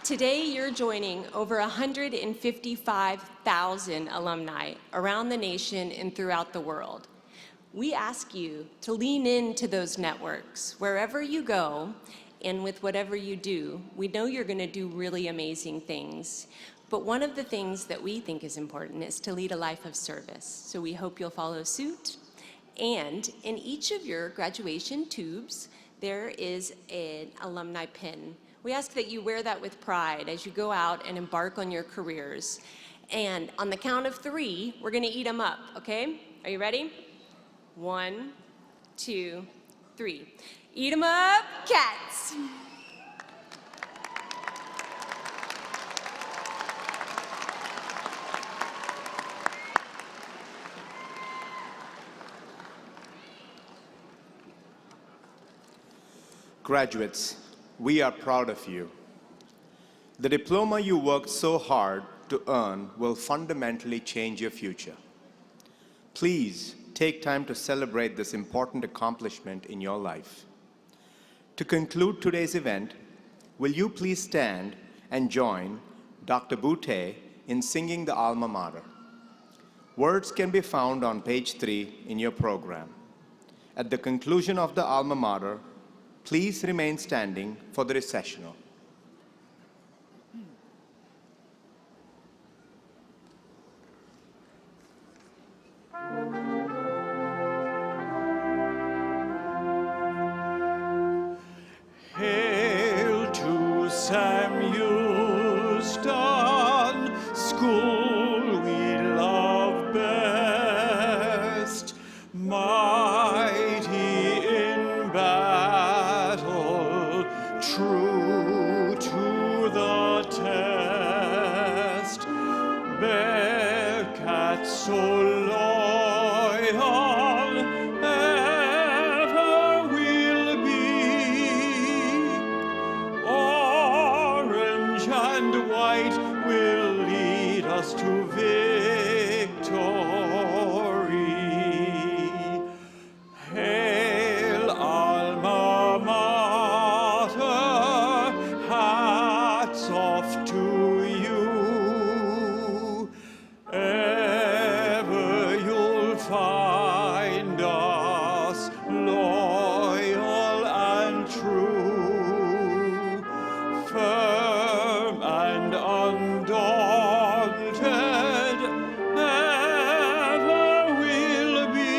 Today, you're joining over 155,000 alumni around the nation and throughout the world. We ask you to lean into those networks wherever you go and with whatever you do. We know you're going to do really amazing things, but one of the things that we think is important is to lead a life of service. So we hope you'll follow suit. And in each of your graduation tubes, there is an alumni pin. We ask that you wear that with pride as you go out and embark on your careers. And on the count of 3, we're going to eat them up, okay? Are you ready? 1, 2, 3. Eat 'em up, cats. Graduates, we are proud of you. The diploma you worked so hard to earn will fundamentally change your future. Please take time to celebrate this important accomplishment in your life. To conclude today's event, will you please stand and join Dr. Boutte in singing the Alma Mater. Words can be found on page 3 in your program. At the conclusion of the Alma Mater, please remain standing for the recessional. Hail to Sam Houston, school we love best, mighty in battle, true to the test, Bearcat so loyal ever will be. us to victory. Hail, Alma Mater, hats off to you. Ever you'll find us loyal and true, firm and undaunted, ever will be.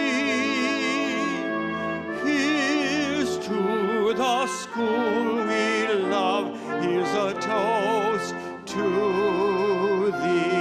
Here's to the school we love, here's a toast to thee.